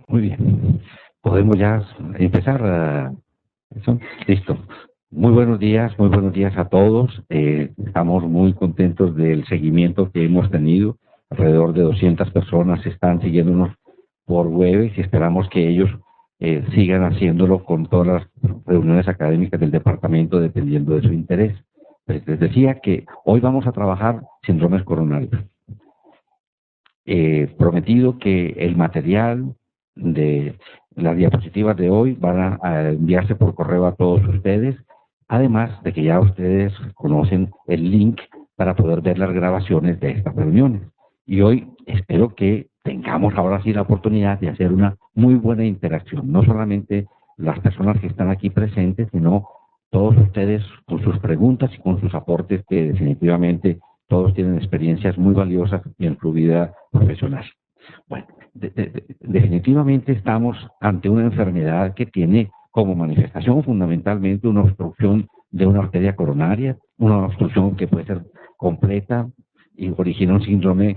Muy bien. Podemos ya empezar. ¿Eso? Listo. Muy buenos días a todos. Estamos muy contentos del seguimiento que hemos tenido. Alrededor de 200 personas están siguiéndonos por Webex y esperamos que ellos sigan haciéndolo con todas las reuniones académicas del departamento, dependiendo de su interés. Pues les decía que hoy vamos a trabajar síndromes coronarios. Prometido que el material de las diapositivas de hoy van a enviarse por correo a todos ustedes, además de que ya ustedes conocen el link para poder ver las grabaciones de estas reuniones. Y hoy espero que tengamos ahora sí la oportunidad de hacer una muy buena interacción, no solamente las personas que están aquí presentes, sino todos ustedes con sus preguntas y con sus aportes que definitivamente todos tienen experiencias muy valiosas en su vida profesional. Bueno, definitivamente estamos ante una enfermedad que tiene como manifestación fundamentalmente una obstrucción de una arteria coronaria, una obstrucción que puede ser completa y origina un síndrome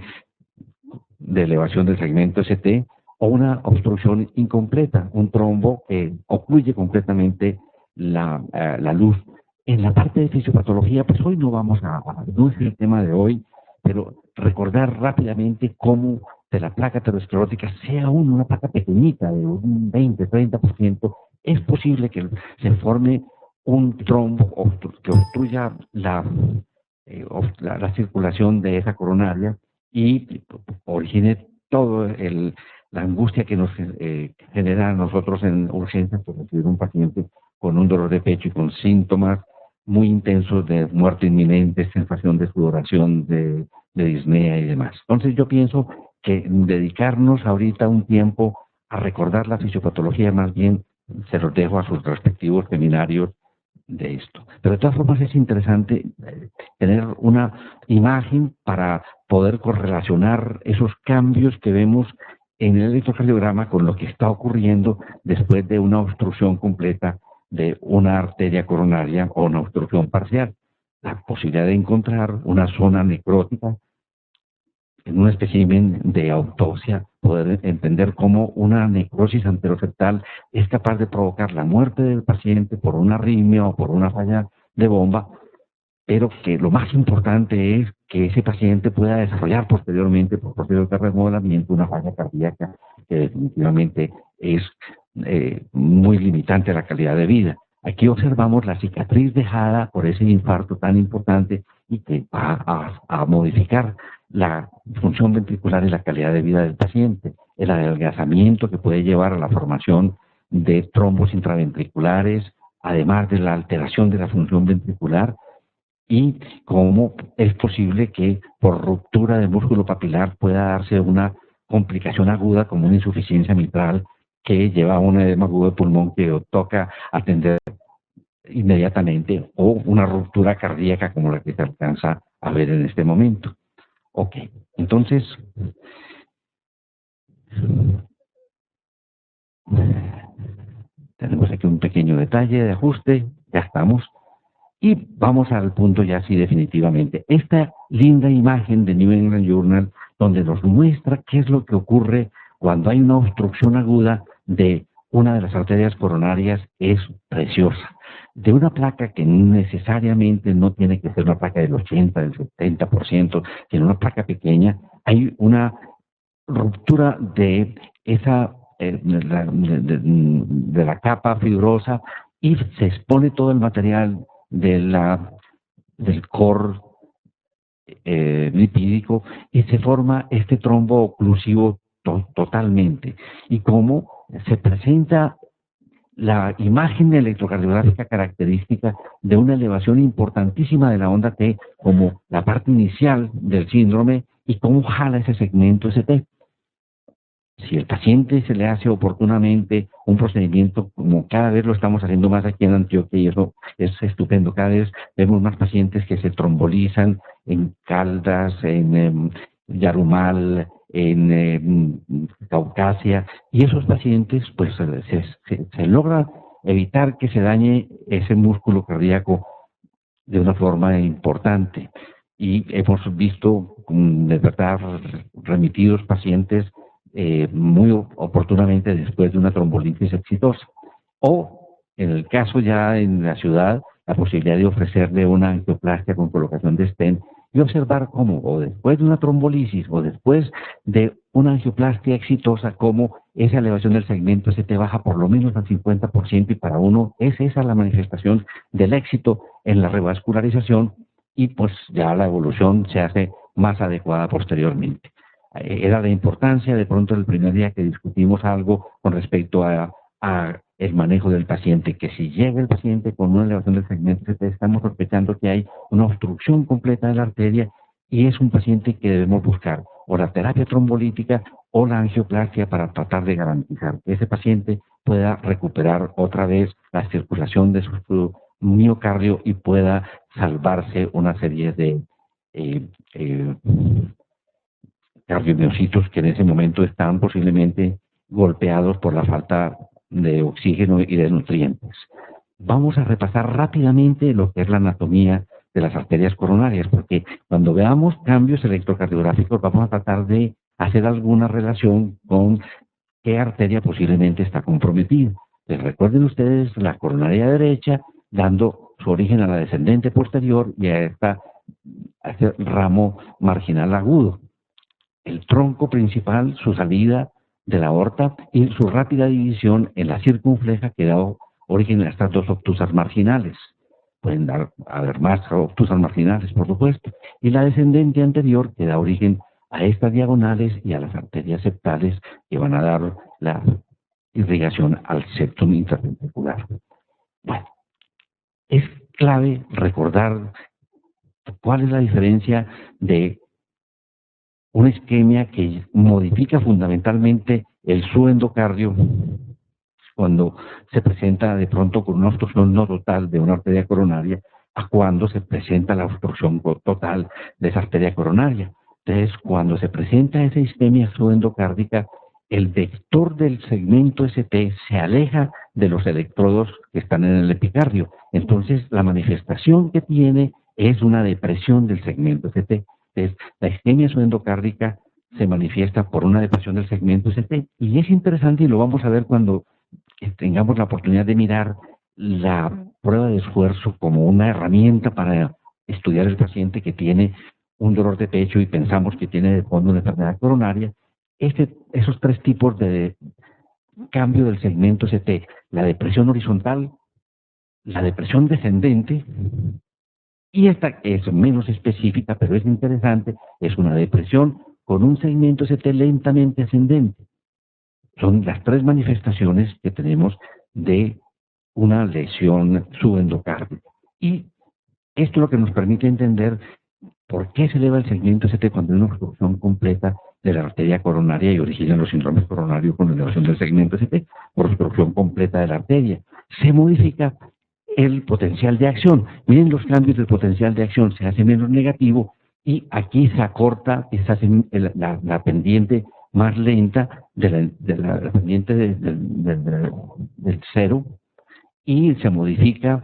de elevación del segmento ST, o una obstrucción incompleta, un trombo que ocluye completamente la luz. En la parte de fisiopatología, pues hoy no es el tema de hoy, pero recordar rápidamente cómo de la placa aterosclerótica, sea aún una placa pequeñita, de un 20-30%, es posible que se forme un trombo que obstruya la circulación de esa coronaria y origine todo la angustia que nos genera a nosotros en urgencias por recibir un paciente con un dolor de pecho y con síntomas muy intensos de muerte inminente, sensación de sudoración, de disnea y demás. Entonces yo pienso que dedicarnos ahorita un tiempo a recordar la fisiopatología, más bien se los dejo a sus respectivos seminarios de esto. Pero de todas formas es interesante tener una imagen para poder correlacionar esos cambios que vemos en el electrocardiograma con lo que está ocurriendo después de una obstrucción completa de una arteria coronaria o una obstrucción parcial. La posibilidad de encontrar una zona necrótica en un espécimen de autopsia, poder entender cómo una necrosis anteroseptal es capaz de provocar la muerte del paciente por una arritmia o por una falla de bomba, pero que lo más importante es que ese paciente pueda desarrollar posteriormente, por proceso de remodelamiento, una falla cardíaca que definitivamente es muy limitante a la calidad de vida. Aquí observamos la cicatriz dejada por ese infarto tan importante y que va a modificar la función ventricular y la calidad de vida del paciente, el adelgazamiento que puede llevar a la formación de trombos intraventriculares, además de la alteración de la función ventricular, y cómo es posible que por ruptura del músculo papilar pueda darse una complicación aguda como una insuficiencia mitral que lleva a un edema agudo de pulmón que toca atender inmediatamente, o una ruptura cardíaca como la que se alcanza a ver en este momento. Ok, entonces tenemos aquí un pequeño detalle de ajuste, ya estamos. Y vamos al punto ya así definitivamente. Esta linda imagen de New England Journal, donde nos muestra qué es lo que ocurre cuando hay una obstrucción aguda de una de las arterias coronarias, es preciosa. De una placa que necesariamente no tiene que ser una placa del 80, del 70%, sino una placa pequeña, hay una ruptura de esa de la capa fibrosa y se expone todo el material del core lipídico y se forma este trombo oclusivo totalmente. Y como se presenta la imagen electrocardiográfica característica de una elevación importantísima de la onda T como la parte inicial del síndrome y cómo jala ese segmento ST. Si el paciente se le hace oportunamente un procedimiento, como cada vez lo estamos haciendo más aquí en Antioquia, y eso es estupendo, cada vez vemos más pacientes que se trombolizan en Caldas, en Yarumal, en Caucasia, y esos pacientes, pues se logra evitar que se dañe ese músculo cardíaco de una forma importante. Y hemos visto, de verdad, remitidos pacientes muy oportunamente después de una trombolitis exitosa. O, en el caso ya en la ciudad, la posibilidad de ofrecerle una angioplastia con colocación de stent y observar cómo, o después de una trombolisis, o después de una angioplastia exitosa, cómo esa elevación del segmento se te baja por lo menos al 50%, y para uno es esa la manifestación del éxito en la revascularización, y pues ya la evolución se hace más adecuada posteriormente. Era de importancia de pronto el primer día que discutimos algo con respecto a el manejo del paciente, que si llega el paciente con una elevación del segmento, estamos sospechando que hay una obstrucción completa de la arteria, y es un paciente que debemos buscar o la terapia trombolítica o la angioplastia para tratar de garantizar que ese paciente pueda recuperar otra vez la circulación de su miocardio y pueda salvarse una serie de eh, eh, cardiomiocitos que en ese momento están posiblemente golpeados por la falta de oxígeno y de nutrientes. Vamos a repasar rápidamente lo que es la anatomía de las arterias coronarias, porque cuando veamos cambios electrocardiográficos vamos a tratar de hacer alguna relación con qué arteria posiblemente está comprometida. Les recuerden ustedes la coronaria derecha dando su origen a la descendente posterior y a este ramo marginal agudo. El tronco principal, su salida de la aorta y su rápida división en la circunfleja que da origen a estas dos obtusas marginales. Pueden haber más obtusas marginales, por supuesto. Y la descendente anterior que da origen a estas diagonales y a las arterias septales que van a dar la irrigación al septum intraventricular. Bueno, es clave recordar cuál es la diferencia de una isquemia que modifica fundamentalmente el subendocardio cuando se presenta de pronto con una obstrucción no total de una arteria coronaria, a cuando se presenta la obstrucción total de esa arteria coronaria. Entonces, cuando se presenta esa isquemia subendocárdica, el vector del segmento ST se aleja de los electrodos que están en el epicardio. Entonces, la manifestación que tiene es una depresión del segmento ST. Entonces, la isquemia subendocárdica se manifiesta por una depresión del segmento ST. Y es interesante, y lo vamos a ver cuando tengamos la oportunidad de mirar la prueba de esfuerzo como una herramienta para estudiar el paciente que tiene un dolor de pecho y pensamos que tiene de fondo una enfermedad coronaria. Esos tres tipos de cambio del segmento ST, la depresión horizontal, la depresión descendente, y esta es menos específica, pero es interesante, es una depresión con un segmento ST lentamente ascendente. Son las tres manifestaciones que tenemos de una lesión subendocárdica. Y esto es lo que nos permite entender por qué se eleva el segmento ST cuando hay una obstrucción completa de la arteria coronaria y originan los síndromes coronarios con elevación del segmento ST, por obstrucción completa de la arteria. Se modifica el potencial de acción. Miren los cambios del potencial de acción, se hace menos negativo y aquí se acorta, se hace la pendiente más lenta de la pendiente del cero, y se modifica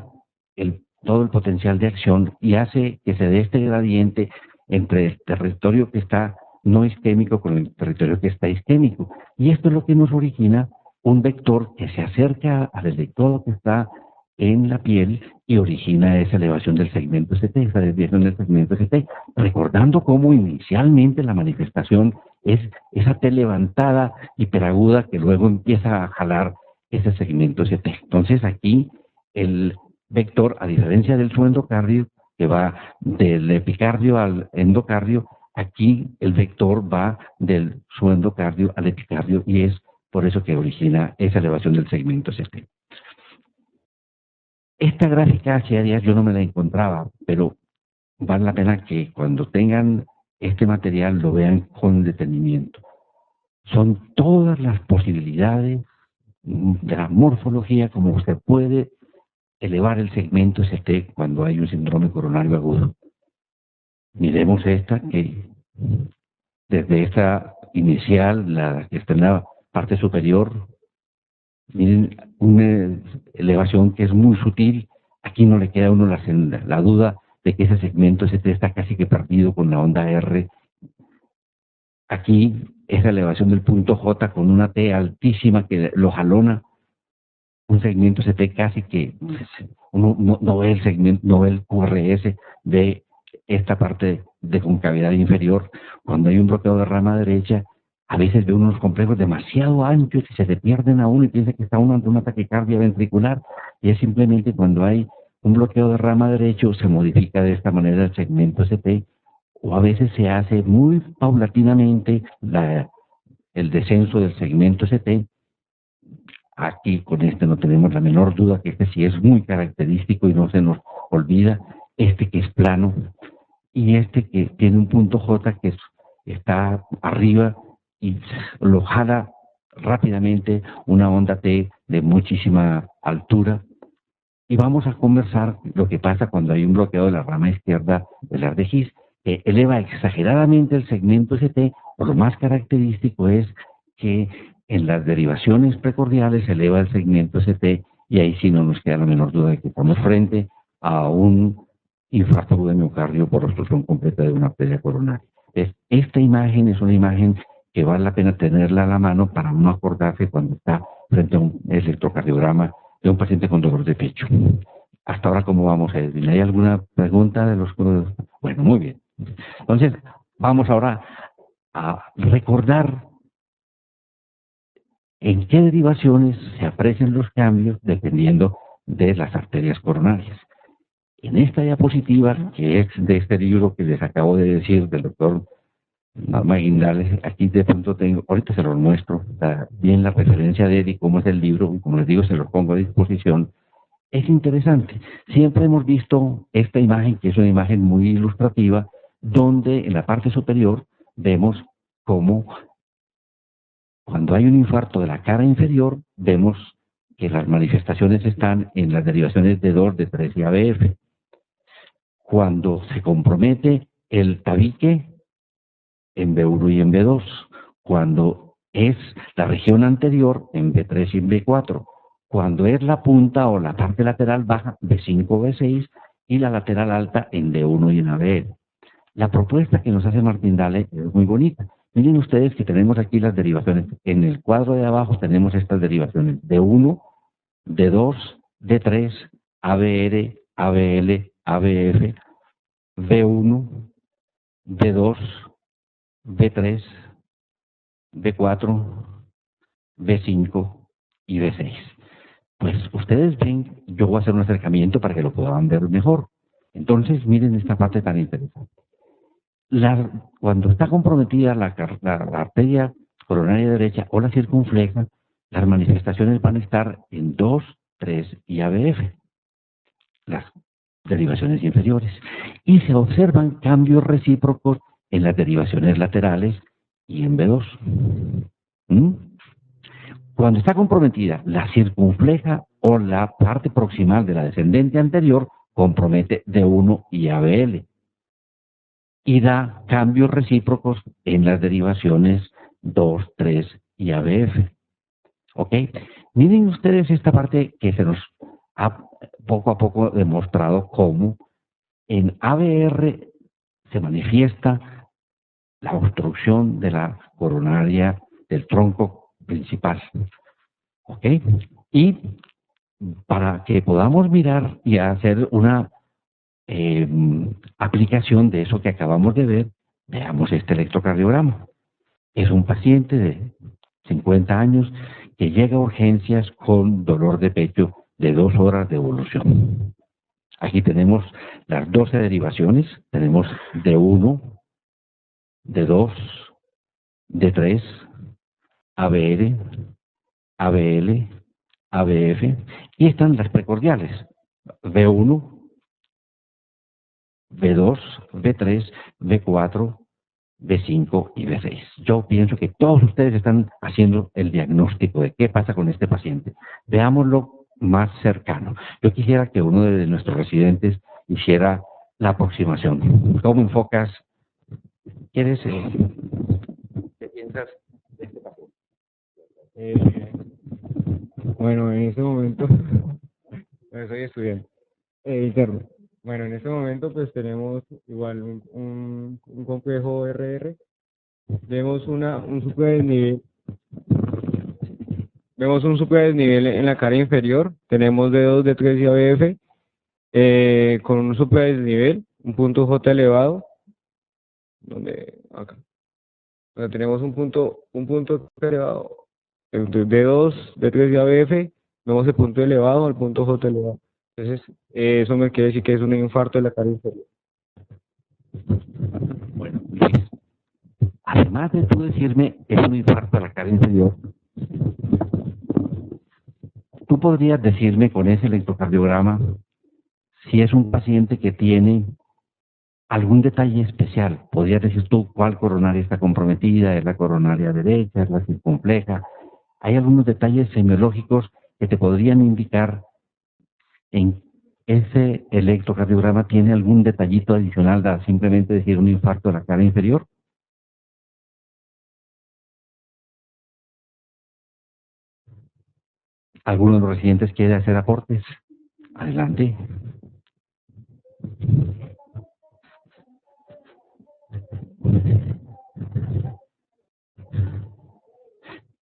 todo el potencial de acción y hace que se dé este gradiente entre el territorio que está no isquémico con el territorio que está isquémico. Y esto es lo que nos origina un vector que se acerca al electrodo que está en la piel y origina esa elevación del segmento ST, esa desviación del segmento ST, recordando cómo inicialmente la manifestación es esa T levantada hiperaguda que luego empieza a jalar ese segmento ST. Entonces aquí el vector, a diferencia del subendocardio, que va del epicardio al endocardio, aquí el vector va del subendocardio al epicardio y es por eso que origina esa elevación del segmento ST. Esta gráfica hace días yo no me la encontraba, pero vale la pena que cuando tengan este material lo vean con detenimiento. Son todas las posibilidades de la morfología como se puede elevar el segmento ST cuando hay un síndrome coronario agudo. Miremos esta que desde esta inicial, la que está en la parte superior, miren, una elevación que es muy sutil. Aquí no le queda a uno la duda de que ese segmento ST está casi que perdido con la onda R. Aquí esa elevación del punto J con una T altísima que lo jalona, un segmento CT casi que uno no ve el segmento, no ve el QRS de esta parte de concavidad inferior. Cuando hay un bloqueo de rama derecha, a veces ve unos complejos demasiado anchos y se le pierden a uno y piensa que está uno ante una taquicardia ventricular, y es simplemente cuando hay un bloqueo de rama derecho se modifica de esta manera el segmento CT, o a veces se hace muy paulatinamente el descenso del segmento CT. Aquí con este no tenemos la menor duda que este sí es muy característico y no se nos olvida, este que es plano y este que tiene un punto J que está arriba y lo jala rápidamente una onda T de muchísima altura. Y vamos a conversar lo que pasa cuando hay un bloqueo de la rama izquierda del Ardegis, que eleva exageradamente el segmento ST. Lo más característico es que en las derivaciones precordiales se eleva el segmento ST y ahí sí no nos queda la menor duda de que estamos frente a un infarto de miocardio por obstrucción completa de una arteria coronaria. Esta imagen es una imagen que vale la pena tenerla a la mano para no acordarse cuando está frente a un electrocardiograma de un paciente con dolor de pecho. Hasta ahora, ¿cómo vamos, Edwin? ¿Hay alguna pregunta de los... Bueno, muy bien. Entonces, vamos ahora a recordar en qué derivaciones se aprecian los cambios dependiendo de las arterias coronarias. En esta diapositiva, que es de este libro que les acabo de decir del doctor Maguindales, aquí de pronto tengo, ahorita se los muestro, está bien la referencia de él y cómo es el libro, y como les digo, se los pongo a disposición. Es interesante. Siempre hemos visto esta imagen, que es una imagen muy ilustrativa, donde en la parte superior vemos cómo cuando hay un infarto de la cara inferior, vemos que las manifestaciones están en las derivaciones de 2, de 3 y ABF. Cuando se compromete el tabique, en B1 y en B2. Cuando es la región anterior, en B3 y en B4. Cuando es la punta o la parte lateral baja, B5, B6, y la lateral alta en D1 y en ABL. La propuesta que nos hace Martín Dale es muy bonita. Miren ustedes que tenemos aquí las derivaciones. En el cuadro de abajo tenemos estas derivaciones: D1, D2, D3, ABR, ABL, ABF, B1, D2, B3, B4, B5 y B6. Pues ustedes ven, yo voy a hacer un acercamiento para que lo puedan ver mejor. Entonces, miren esta parte tan interesante. Cuando está comprometida la arteria coronaria derecha o la circunfleja, las manifestaciones van a estar en 2, 3 y ABF, las derivaciones inferiores. Y se observan cambios recíprocos en las derivaciones laterales y en B2. ¿Mm? Cuando está comprometida la circunfleja o la parte proximal de la descendente anterior, compromete D1 y ABL. Y da cambios recíprocos en las derivaciones 2, 3 y ABF. ¿Ok? Miren ustedes esta parte que se nos ha poco a poco demostrado cómo en ABR se manifiesta la obstrucción de la coronaria del tronco principal. ¿Ok? Y para que podamos mirar y hacer una aplicación de eso que acabamos de ver, veamos este electrocardiograma. Es un paciente de 50 años que llega a urgencias con dolor de pecho de 2 horas de evolución. Aquí tenemos las 12 derivaciones, tenemos D1, D2, D3, ABR, ABL, ABF, y están las precordiales, B1, B2, B3, B4, B5 y B6. Yo pienso que todos ustedes están haciendo el diagnóstico de qué pasa con este paciente. Veámoslo más cercano. Yo quisiera que uno de nuestros residentes hiciera la aproximación. ¿Cómo enfocas? ¿Quieres? ¿Qué piensas de este paciente? Bueno, en este momento, bueno, soy estudiante interno. Bueno, en este momento pues tenemos igual un complejo RR vemos un superdesnivel. Vemos un superdesnivel en la cara inferior. Tenemos D2, D3 y ABF con un superdesnivel, un punto J elevado, acá, donde tenemos un punto J elevado, D2, D3 y ABF, vemos el punto elevado al punto J elevado. Entonces, eso me quiere decir que es un infarto de la cara inferior. Bueno, Luis, además de tú decirme es un infarto de la cara inferior, tú podrías decirme con ese electrocardiograma si es un paciente que tiene algún detalle especial. Podrías decir tú cuál coronaria está comprometida, es la coronaria derecha, es la circunfleja. Hay algunos detalles semiológicos que te podrían indicar en ese electrocardiograma tiene algún detallito adicional a simplemente decir un infarto de la cara inferior. ¿Alguno de los residentes quiere hacer aportes? Adelante.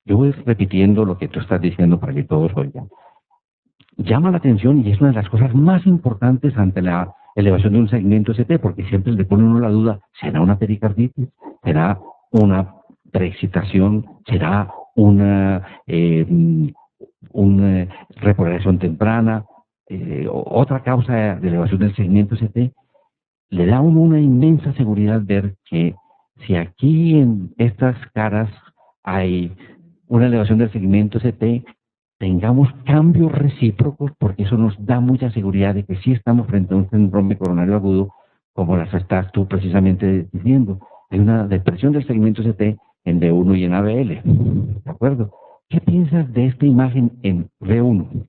Yo voy repitiendo lo que tú estás diciendo para que todos oigan. Llama la atención y es una de las cosas más importantes ante la elevación de un segmento ST, porque siempre le pone uno la duda, ¿será una pericarditis? ¿Será una preexcitación? ¿Será una repolarización temprana? Otra causa de elevación del segmento ST. Le da a uno una inmensa seguridad ver que si aquí en estas caras hay una elevación del segmento ST, tengamos cambios recíprocos, porque eso nos da mucha seguridad de que sí estamos frente a un síndrome coronario agudo, como las estás tú precisamente diciendo. Hay una depresión del segmento ST en D1 y en ABL. ¿De acuerdo? ¿Qué piensas de esta imagen en V1?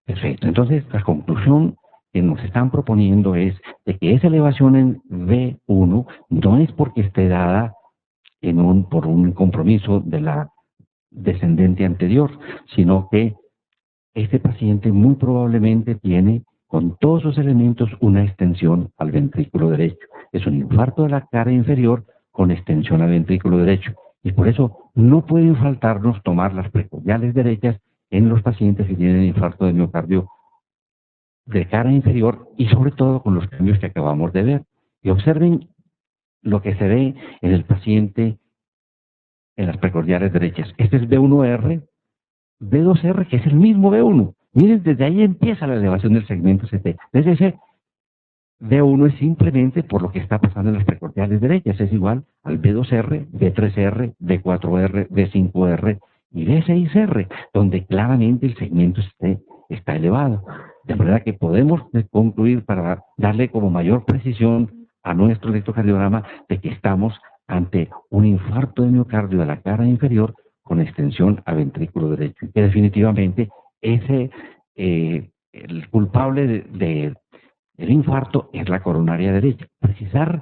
Perfecto. Entonces, la conclusión que nos están proponiendo es de que esa elevación en V1 no es porque esté dada por un compromiso de la descendente anterior, sino que este paciente muy probablemente tiene con todos sus elementos una extensión al ventrículo derecho. Es un infarto de la cara inferior con extensión al ventrículo derecho. Y por eso no pueden faltarnos tomar las precordiales derechas en los pacientes que tienen infarto de miocardio de cara inferior y sobre todo con los cambios que acabamos de ver. Y observen lo que se ve en el paciente en las precordiales derechas. Este es B1R, B2R, que es el mismo B1. Miren, desde ahí empieza la elevación del segmento CT. Desde ese B1 es simplemente por lo que está pasando en las precordiales derechas. Es igual al B2R, B3R, B4R, B5R y B6R, donde claramente el segmento está elevado. De manera que podemos concluir, para darle como mayor precisión a nuestro electrocardiograma, de que estamos ante un infarto de miocardio de la cara inferior con extensión a ventrículo derecho. Y que definitivamente el culpable del infarto es la coronaria derecha. Precisar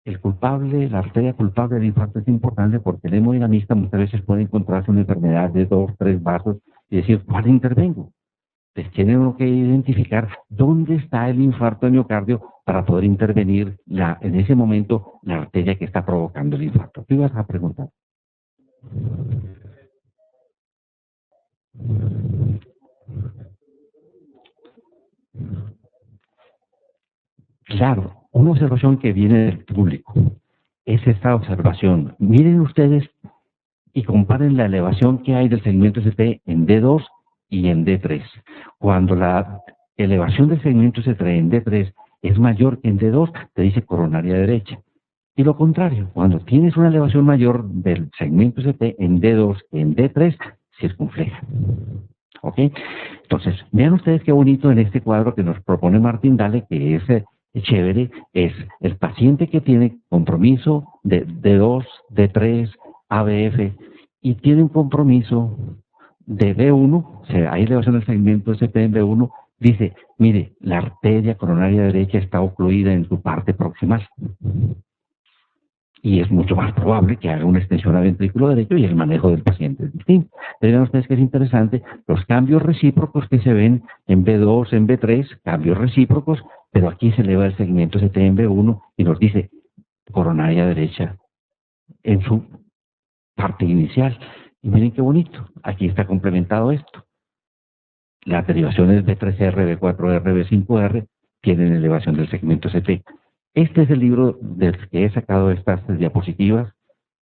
el culpable, la arteria culpable del infarto es importante, porque el hemodinamista muchas veces puede encontrarse una enfermedad de 2, 3 vasos y decir, ¿cuál intervengo? Entonces tiene uno que identificar dónde está el infarto de miocardio para poder intervenir en ese momento la arteria que está provocando el infarto. ¿Qué ibas a preguntar? Claro, una observación que viene del público es esta observación. Miren ustedes y comparen la elevación que hay del segmento ST en D2 y en D3. Cuando la elevación del segmento ST en D3 es mayor que en D2, te dice coronaria derecha. Y lo contrario, cuando tienes una elevación mayor del segmento ST en D2 que en D3, circunfleja. ¿Ok? Entonces, vean ustedes qué bonito en este cuadro que nos propone Martín Dale, que es chévere, es el paciente que tiene compromiso de D2, D3, ABF, y tiene un compromiso de B1, o sea, hay elevación del segmento SP en B1, dice, mire, la arteria coronaria derecha está ocluida en su parte proximal. y es mucho más probable que haga una extensión al ventrículo derecho y el manejo del paciente es distinto. Pero vean ustedes que es interesante los cambios recíprocos que se ven en B2, en B3, cambios recíprocos, pero aquí se eleva el segmento ST en B1 y nos dice coronaria derecha en su parte inicial. Y miren qué bonito, aquí está complementado esto. Las derivaciones B3R, B4R, B5R tienen elevación del segmento ST. Este es el libro del que he sacado estas diapositivas,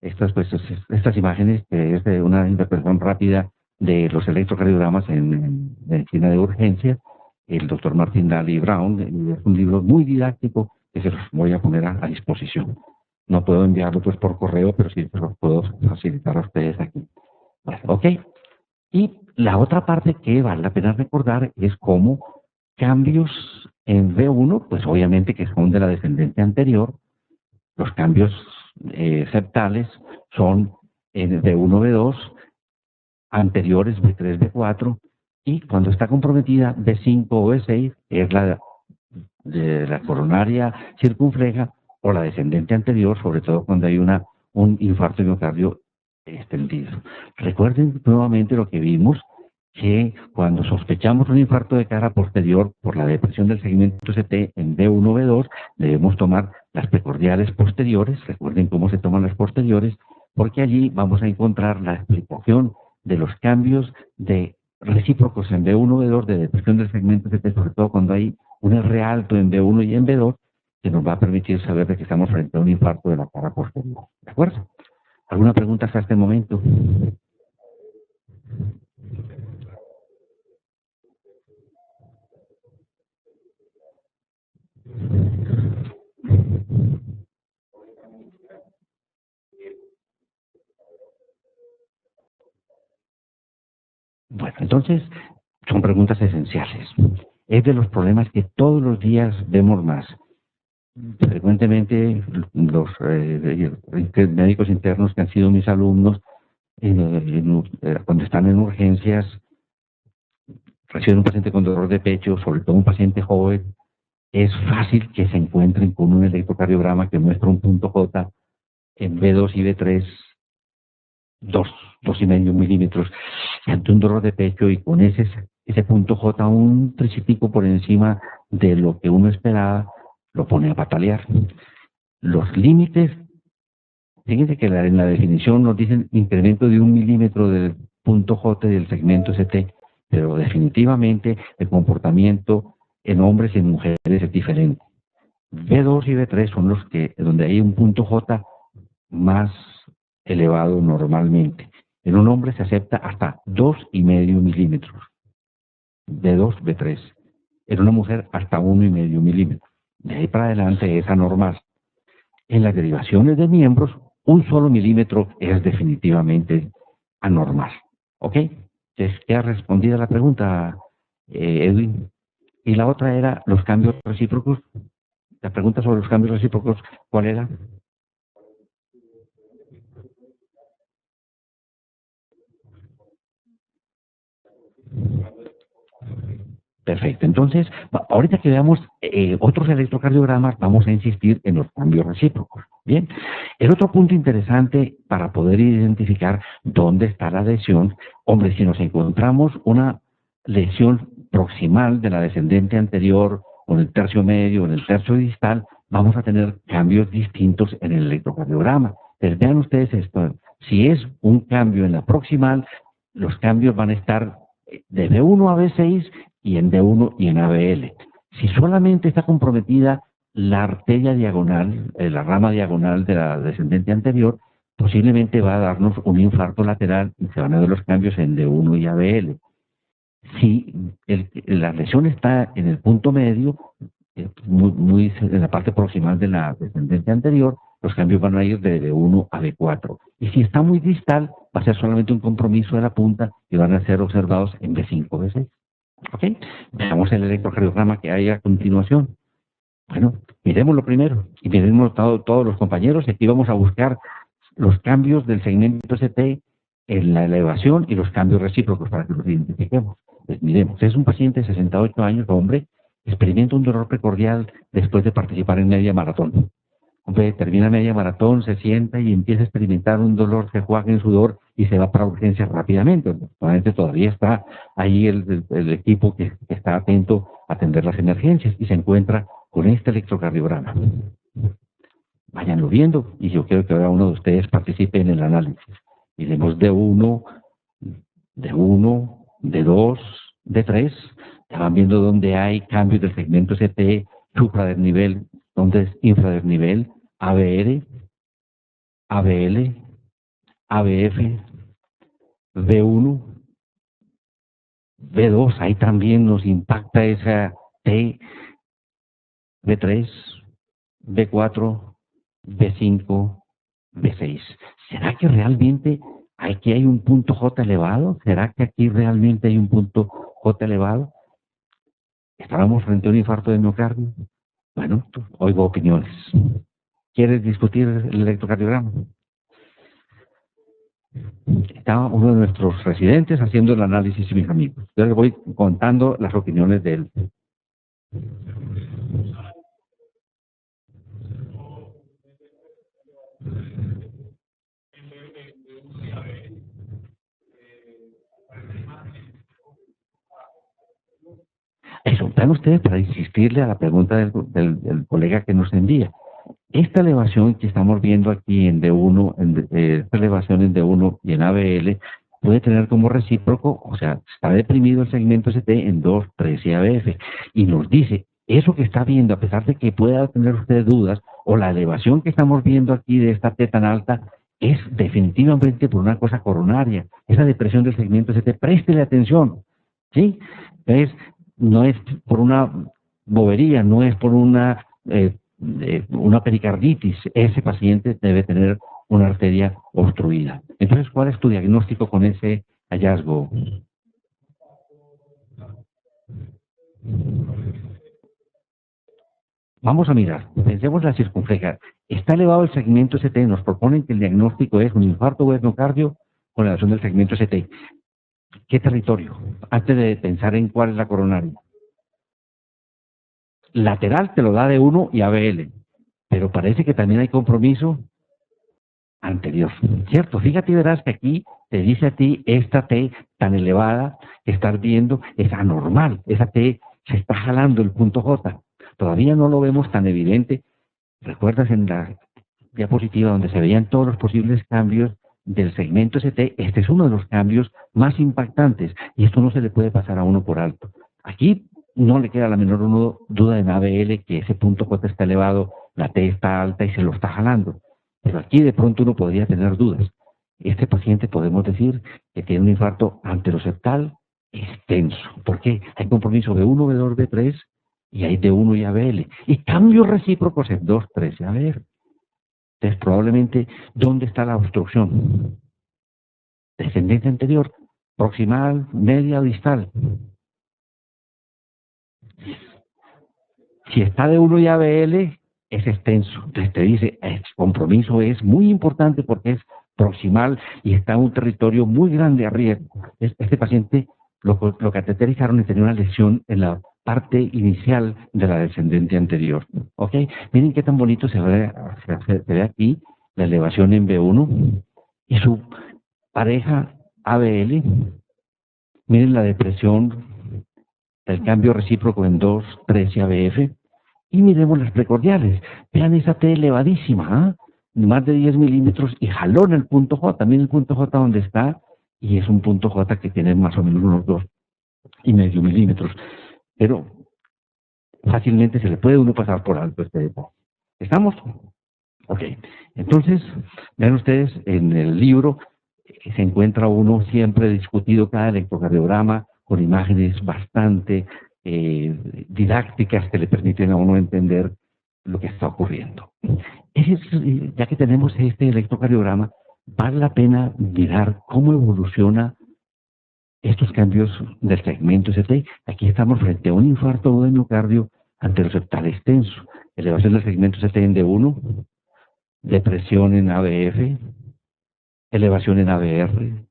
estas imágenes, que es de una interpretación rápida de los electrocardiogramas en medicina de urgencia, el doctor Martin Daly Brown, y es un libro muy didáctico que se los voy a poner a disposición. No puedo enviarlo pues por correo, pero sí se los puedo facilitar a ustedes aquí. Bueno, ok. Y la otra parte que vale la pena recordar es cómo cambios en V1, pues obviamente que son de la descendencia anterior, los cambios septales son en V1, V2, anteriores V3, V4, y cuando está comprometida V5 o V6, es la de la coronaria circunfleja o la descendente anterior, sobre todo cuando hay un infarto de miocardio extendido. Recuerden nuevamente lo que vimos, que cuando sospechamos un infarto de cara posterior por la depresión del segmento ST en B1, B2, debemos tomar las precordiales posteriores. Recuerden cómo se toman las posteriores, porque allí vamos a encontrar la explicación de los cambios de recíprocos en B1, B2, de depresión del segmento ST, sobre todo cuando hay un R alto en B1 y en B2, que nos va a permitir saber de que estamos frente a un infarto de la cara posterior. ¿De acuerdo? ¿Alguna pregunta hasta este momento? Bueno, entonces son preguntas esenciales. Es de los problemas que todos los días vemos más. Frecuentemente los médicos internos que han sido mis alumnos, cuando están en urgencias, reciben un paciente con dolor de pecho, sobre todo un paciente joven, es fácil que se encuentren con un electrocardiograma que muestra un punto J en B2 y B3, 2,5 milímetros, ante un dolor de pecho y con ese punto J un tricitico por encima de lo que uno esperaba, lo pone a patalear. Los límites, fíjense que en la definición nos dicen incremento de 1 milímetro del punto J del segmento ST, pero definitivamente el comportamiento en hombres y en mujeres es diferente. B2 y B3 son los que, donde hay un punto J más elevado normalmente. En un hombre se acepta hasta 2,5 milímetros. B2, B3. En una mujer hasta 1,5 milímetros. De ahí para adelante es anormal. En las derivaciones de miembros, un solo milímetro es definitivamente anormal. ¿Ok? Entonces, ¿queda respondida la pregunta, Edwin? Y la otra era los cambios recíprocos. La pregunta sobre los cambios recíprocos, ¿cuál era? Perfecto. Entonces, ahorita que veamos otros electrocardiogramas, vamos a insistir en los cambios recíprocos. Bien. El otro punto interesante para poder identificar dónde está la lesión, hombre, si nos encontramos una lesión proximal de la descendente anterior o en el tercio medio o en el tercio distal, vamos a tener cambios distintos en el electrocardiograma. Entonces, vean ustedes esto. Si es un cambio en la proximal, los cambios van a estar de B1 a B6 y en D1 y en ABL. Si solamente está comprometida la arteria diagonal, la rama diagonal de la descendente anterior, posiblemente va a darnos un infarto lateral y se van a ver los cambios en D1 y ABL. Si la lesión está en el punto medio, muy en la parte proximal de la descendente anterior, los cambios van a ir de D1 a D4. Y si está muy distal, va a ser solamente un compromiso de la punta y van a ser observados en B5, B6. ¿Ok? Veamos el electrocardiograma que hay a continuación. Bueno, miremoslo primero y miremos todos los compañeros. Aquí vamos a buscar los cambios del segmento ST en la elevación y los cambios recíprocos para que los identifiquemos. Pues miremos, es un paciente de 68 años, hombre, experimenta un dolor precordial después de participar en media maratón. Hombre, termina media maratón, se sienta y empieza a experimentar un dolor, se juega en sudor y se va para urgencias rápidamente. Probablemente todavía está ahí el equipo que está atento a atender las emergencias y se encuentra con este electrocardiograma. Váyanlo viendo y yo quiero que cada uno de ustedes participe en el análisis. Miremos D1, D2, D3. Ya van viendo dónde hay cambios del segmento CT, supradesnivel, dónde es infradesnivel, ABR, ABL, ABF, B1, B2, ahí también nos impacta esa T, B3, B4, B5, B6. ¿Será que realmente aquí hay un punto J elevado? ¿Será que aquí realmente hay un punto J elevado? ¿Estábamos frente a un infarto de miocardio? Bueno, oigo opiniones. ¿Quieres discutir el electrocardiograma? Estaba uno de nuestros residentes haciendo el análisis, mis amigos. Yo les voy contando las opiniones de él. Eso, vean ustedes para insistirle a la pregunta del colega que nos envía. Esta elevación que estamos viendo aquí en D1, esta elevación en D1 y en ABL, puede tener como recíproco, o sea, está deprimido el segmento ST en 2, 3 y ABF. Y nos dice, eso que está viendo, a pesar de que pueda tener usted dudas, o la elevación que estamos viendo aquí de esta T tan alta, es definitivamente por una cosa coronaria. Esa depresión del segmento ST, préstele atención, ¿sí? Entonces, no es por una bobería, no es por una pericarditis. Ese paciente debe tener una arteria obstruida. Entonces, ¿cuál es tu diagnóstico con ese hallazgo? Vamos a mirar, pensemos la circunfleja. Está elevado el segmento ST, nos proponen que el diagnóstico es un infarto o miocardio con elevación del segmento ST. ¿Qué territorio? Antes de pensar en cuál es la coronaria. Lateral te lo da D1 y ABL, pero parece que también hay compromiso anterior, ¿cierto? Fíjate y verás que aquí te dice a ti, esta T tan elevada que estás viendo es anormal, esa T se está jalando el punto J. Todavía no lo vemos tan evidente. ¿Recuerdas en la diapositiva donde se veían todos los posibles cambios del segmento ST? Este es uno de los cambios más impactantes y esto no se le puede pasar a uno por alto. Aquí no le queda la menor duda en ABL que ese punto J está elevado, la T está alta y se lo está jalando. Pero aquí de pronto uno podría tener dudas. Este paciente podemos decir que tiene un infarto anteroseptal extenso. ¿Por qué? Hay compromiso B1, B2, B3 y hay D1 y ABL. Y cambios recíprocos en 2, 3 y ABR. Entonces probablemente, ¿dónde está la obstrucción? Descendente anterior, proximal, media o distal. Si está D1 y ABL, es extenso. Entonces te dice, el compromiso es muy importante porque es proximal y está en un territorio muy grande a riesgo. Este paciente lo cateterizaron y tenía una lesión en la parte inicial de la descendente anterior. ¿Ok? Miren qué tan bonito se ve aquí la elevación en B1 y su pareja ABL. Miren la depresión, el cambio recíproco en 2, 3 y ABF. Y miremos las precordiales. Vean esa T elevadísima, más de 10 milímetros y jaló en el punto J. También el punto J donde está, y es un punto J que tiene más o menos unos 2,5 milímetros. Pero fácilmente se le puede uno pasar por alto este detalle. ¿Estamos? Ok. Entonces, vean ustedes, en el libro se encuentra uno siempre discutido cada electrocardiograma con imágenes bastante didácticas que le permiten a uno entender lo que está ocurriendo. Ya que tenemos este electrocardiograma, vale la pena mirar cómo evoluciona estos cambios del segmento ST. Aquí estamos frente a un infarto de miocardio anteroseptal extenso, elevación del segmento ST en D1, depresión en ABF, elevación en ABR,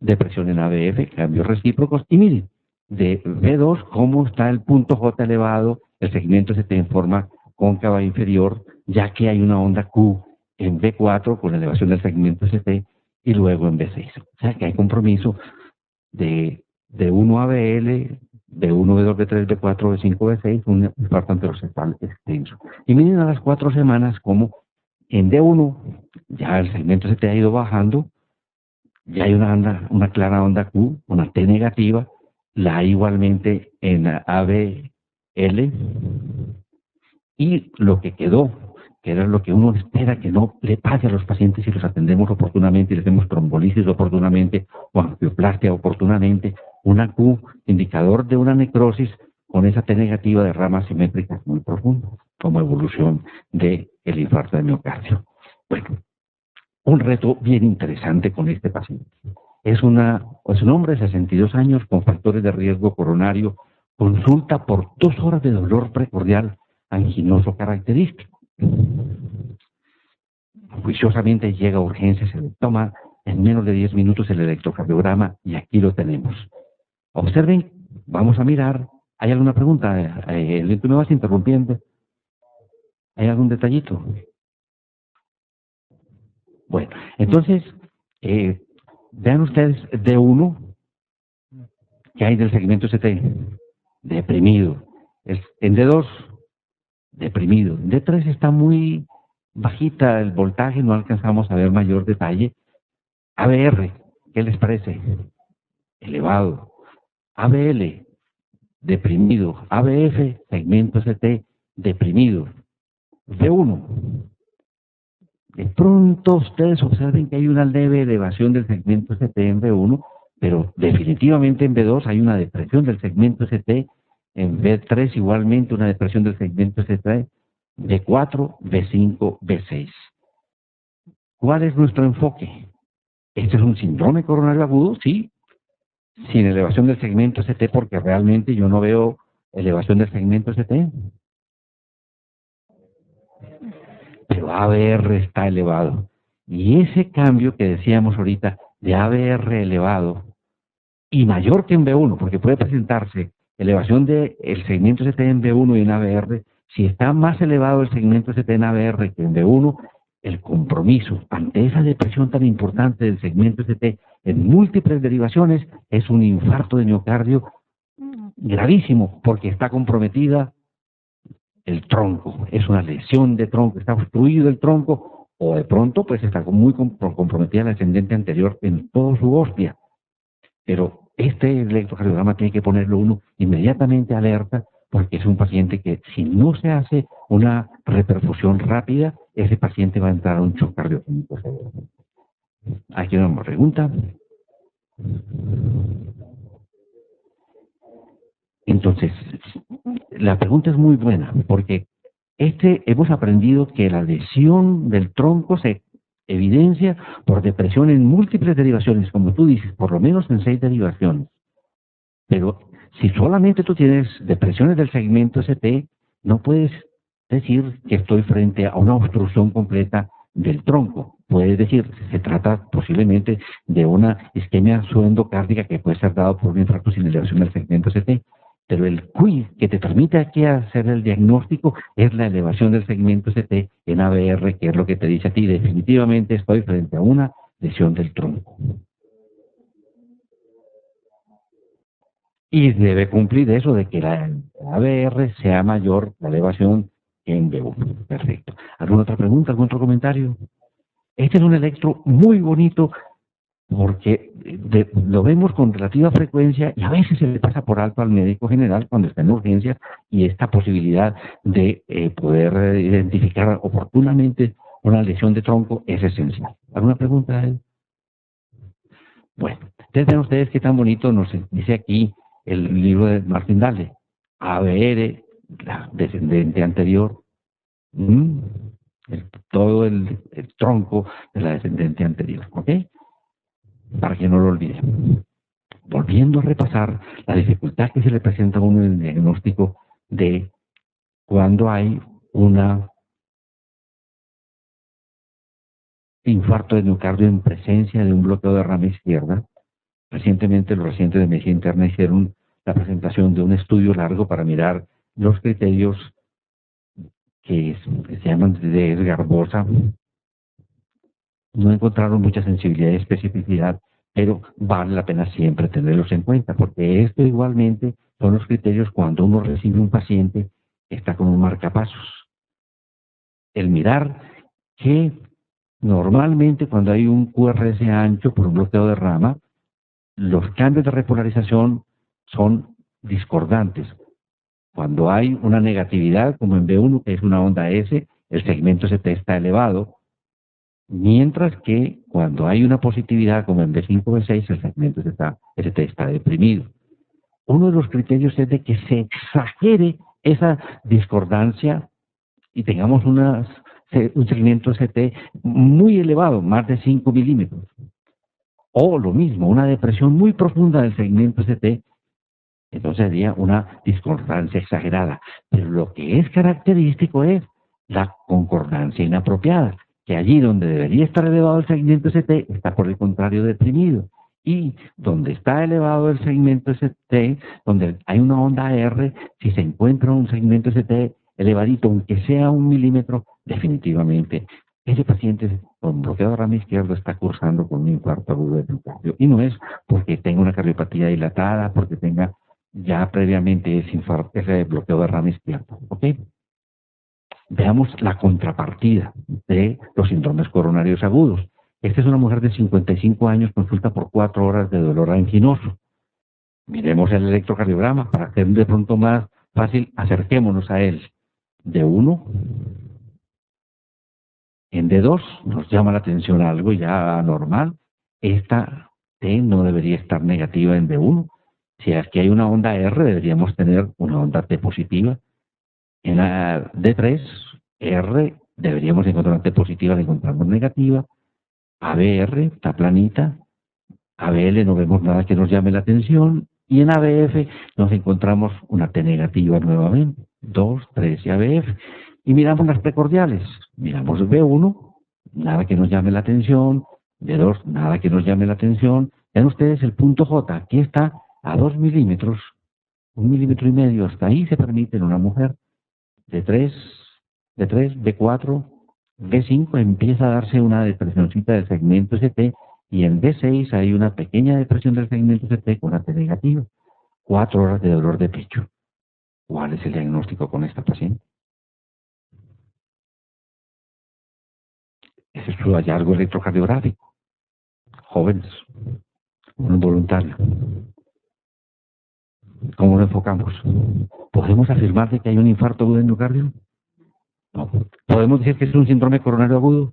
depresión en ABF, cambios recíprocos, y miren, de B2, cómo está el punto J elevado, el segmento ST en forma cóncava inferior, ya que hay una onda Q en B4 con elevación del segmento ST y luego en B6. O sea que hay compromiso de 1 a BL, B1, B2, B3, B4, B5, B6, un infarto anterocefal extenso. Y miren a las 4 semanas como en D1 ya el segmento ST ha ido bajando, ya hay una clara onda Q, una T negativa, la hay igualmente en ABL, y lo que quedó, que era lo que uno espera que no le pase a los pacientes si los atendemos oportunamente y les hacemos trombolisis oportunamente o angioplastia oportunamente, una Q, indicador de una necrosis con esa T negativa de ramas simétricas muy profundas, como evolución del infarto de miocardio. Bueno, un reto bien interesante con este paciente. Es un hombre de 62 años con factores de riesgo coronario, consulta por 2 horas de dolor precordial anginoso característico. Juiciosamente llega a urgencias, se le toma en menos de 10 minutos el electrocardiograma y aquí lo tenemos. Observen, vamos a mirar. ¿Hay alguna pregunta? Tú me vas interrumpiendo. ¿Hay algún detallito? Bueno, entonces, vean ustedes D1, que hay del segmento ST, deprimido. En D2, deprimido. En D3 está muy bajita el voltaje, no alcanzamos a ver mayor detalle. ABR, ¿qué les parece? Elevado. ABL, deprimido. ABF, segmento ST, deprimido. D1. De pronto ustedes observen que hay una leve elevación del segmento ST en B1, pero definitivamente en B2 hay una depresión del segmento ST, en B3 igualmente una depresión del segmento ST, B4, B5, B6. ¿Cuál es nuestro enfoque? ¿Este es un síndrome coronario agudo? Sí, sin elevación del segmento ST, porque realmente yo no veo elevación del segmento ST. Pero ABR está elevado. Y ese cambio que decíamos ahorita de ABR elevado y mayor que en B1, porque puede presentarse elevación del segmento ST en B1 y en ABR, si está más elevado el segmento ST en ABR que en B1, el compromiso ante esa depresión tan importante del segmento ST en múltiples derivaciones es un infarto de miocardio gravísimo, porque está comprometida el tronco, es una lesión de tronco, está obstruido el tronco, o de pronto pues está muy comprometida la ascendente anterior en toda su hostia. Pero este electrocardiograma tiene que ponerlo uno inmediatamente alerta, porque es un paciente que si no se hace una reperfusión rápida, ese paciente va a entrar a un shock cardiogénico severo. Aquí una pregunta. Entonces, la pregunta es muy buena, porque hemos aprendido que la lesión del tronco se evidencia por depresión en múltiples derivaciones, como tú dices, por lo menos en 6 derivaciones. Pero si solamente tú tienes depresiones del segmento ST, no puedes decir que estoy frente a una obstrucción completa del tronco. Puedes decir, se trata posiblemente de una isquemia subendocárdica que puede ser dado por un infarto sin elevación del segmento ST. Pero el quiz que te permite aquí hacer el diagnóstico es la elevación del segmento ST en ABR, que es lo que te dice a ti, definitivamente estoy frente a una lesión del tronco. Y debe cumplir eso de que la ABR sea mayor la elevación que en B1. Perfecto. ¿Alguna otra pregunta, algún otro comentario? Este es un electro muy bonito, porque lo vemos con relativa frecuencia y a veces se le pasa por alto al médico general cuando está en urgencias, y esta posibilidad de poder identificar oportunamente una lesión de tronco es esencial. ¿Alguna pregunta? Bueno, entonces vean ustedes qué tan bonito nos dice aquí el libro de Martin Dahle. ABR, la descendente anterior, todo el tronco de la descendente anterior, ¿ok? Para que no lo olviden. Volviendo a repasar la dificultad que se le presenta a uno en el diagnóstico de cuando hay una infarto de miocardio en presencia de un bloqueo de rama izquierda. Recientemente los residentes de medicina interna hicieron la presentación de un estudio largo para mirar los criterios se llaman de Garbosa, no encontraron mucha sensibilidad y especificidad, pero vale la pena siempre tenerlos en cuenta, porque esto igualmente son los criterios cuando uno recibe un paciente que está con un marcapasos. El mirar que normalmente cuando hay un QRS ancho por un bloqueo de rama, los cambios de repolarización son discordantes. Cuando hay una negatividad, como en B1, que es una onda S, el segmento ST está elevado, mientras que cuando hay una positividad, como en B5 o B6, el segmento ST está deprimido. Uno de los criterios es de que se exagere esa discordancia y tengamos un segmento ST muy elevado, más de 5 milímetros. O lo mismo, una depresión muy profunda del segmento ST, entonces sería una discordancia exagerada. Pero lo que es característico es la concordancia inapropiada, que allí donde debería estar elevado el segmento ST está por el contrario deprimido. Y donde está elevado el segmento ST, donde hay una onda R, si se encuentra un segmento ST elevadito, aunque sea 1 milímetro, definitivamente ese paciente con bloqueo de rama izquierdo está cursando con un infarto agudo de miocardio. Y no es porque tenga una cardiopatía dilatada, porque tenga ya previamente ese bloqueo de rama izquierda. ¿Ok? Veamos la contrapartida de los síndromes coronarios agudos. Esta es una mujer de 55 años, consulta por 4 horas de dolor anginoso. Miremos el electrocardiograma para hacer de pronto más fácil, acerquémonos a él. D1, en D2 nos llama la atención algo ya anormal. Esta T no debería estar negativa en D1. Si aquí hay una onda R, deberíamos tener una onda T positiva. En la D3, R, deberíamos encontrar una T positiva, la encontramos negativa. ABR está planita. ABL no vemos nada que nos llame la atención. Y en ABF nos encontramos una T negativa nuevamente. 2, 3 y ABF. Y miramos las precordiales. Miramos B1, nada que nos llame la atención. B2, nada que nos llame la atención. Vean ustedes el punto J. Aquí está a 2 milímetros. 1,5 milímetros. Hasta ahí se permite en una mujer. D3, B4, B5 empieza a darse una depresioncita del segmento ST y en B6 hay una pequeña depresión del segmento ST con una T negativa. 4 horas de dolor de pecho. ¿Cuál es el diagnóstico con esta paciente? Ese es su hallazgo electrocardiográfico. Jóvenes, un voluntario. ¿Cómo lo enfocamos? ¿Podemos afirmar de que hay un infarto agudo del miocardio? No. ¿Podemos decir que es un síndrome coronario agudo?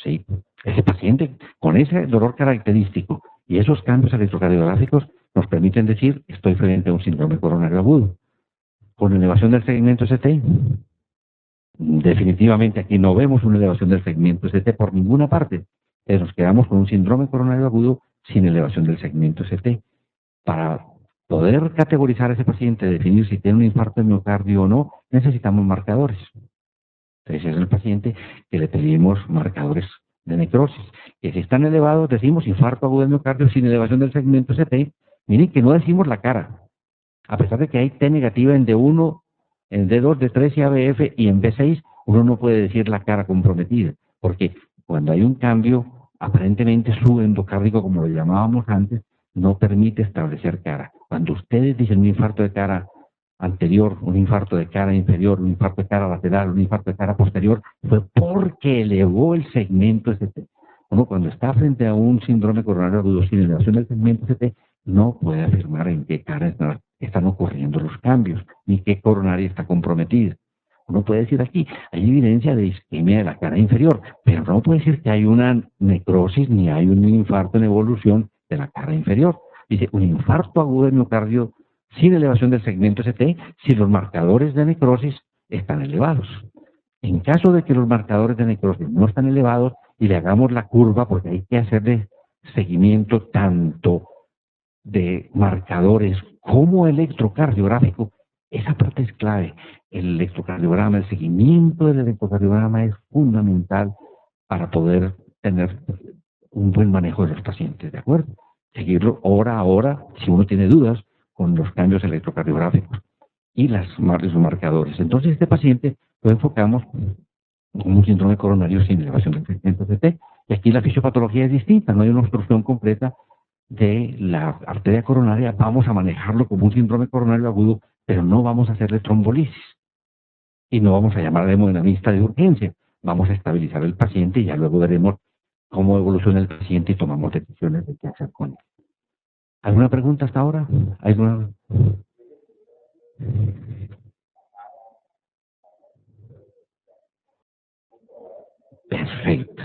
Sí. Ese paciente con ese dolor característico y esos cambios electrocardiográficos nos permiten decir estoy frente a un síndrome coronario agudo. ¿Con elevación del segmento ST? Definitivamente aquí no vemos una elevación del segmento ST por ninguna parte. Nos quedamos con un síndrome coronario agudo sin elevación del segmento ST. Para poder categorizar a ese paciente, definir si tiene un infarto de miocardio o no, necesitamos marcadores. Entonces es el paciente que le pedimos marcadores de necrosis, que si están elevados decimos infarto agudo del miocardio sin elevación del segmento ST. Miren que no decimos la cara, a pesar de que hay T negativa en D1, en D2, D3 y ABF, y en B6 uno no puede decir la cara comprometida, porque cuando hay un cambio aparentemente subendocárdico, como lo llamábamos antes, no permite establecer cara. Cuando ustedes dicen un infarto de cara anterior, un infarto de cara inferior, un infarto de cara lateral, un infarto de cara posterior, fue porque elevó el segmento ST. Uno cuando está frente a un síndrome coronario agudo sin elevación del segmento ST, no puede afirmar en qué cara están ocurriendo los cambios, ni qué coronaria está comprometida. Uno puede decir aquí, hay evidencia de isquemia de la cara inferior, pero no puede decir que hay una necrosis ni hay un infarto en evolución de la cara inferior. Dice, un infarto agudo de miocardio sin elevación del segmento ST si los marcadores de necrosis están elevados. En caso de que los marcadores de necrosis no están elevados y le hagamos la curva, porque hay que hacerle seguimiento tanto de marcadores como electrocardiográfico, esa parte es clave. El electrocardiograma, el seguimiento del electrocardiograma es fundamental para poder tener un buen manejo de los pacientes, ¿de acuerdo? Seguirlo hora a hora, si uno tiene dudas, con los cambios electrocardiográficos y los marcadores. Entonces este paciente lo enfocamos como un síndrome coronario sin elevación del segmento CT. Y aquí la fisiopatología es distinta, no hay una obstrucción completa de la arteria coronaria. Vamos a manejarlo como un síndrome coronario agudo, pero no vamos a hacerle trombolisis. Y no vamos a llamar al hemodinamista de urgencia. Vamos a estabilizar el paciente y ya luego veremos cómo evoluciona el paciente y tomamos decisiones de qué hacer con él. ¿Alguna pregunta hasta ahora? ¿Alguna? Perfecto.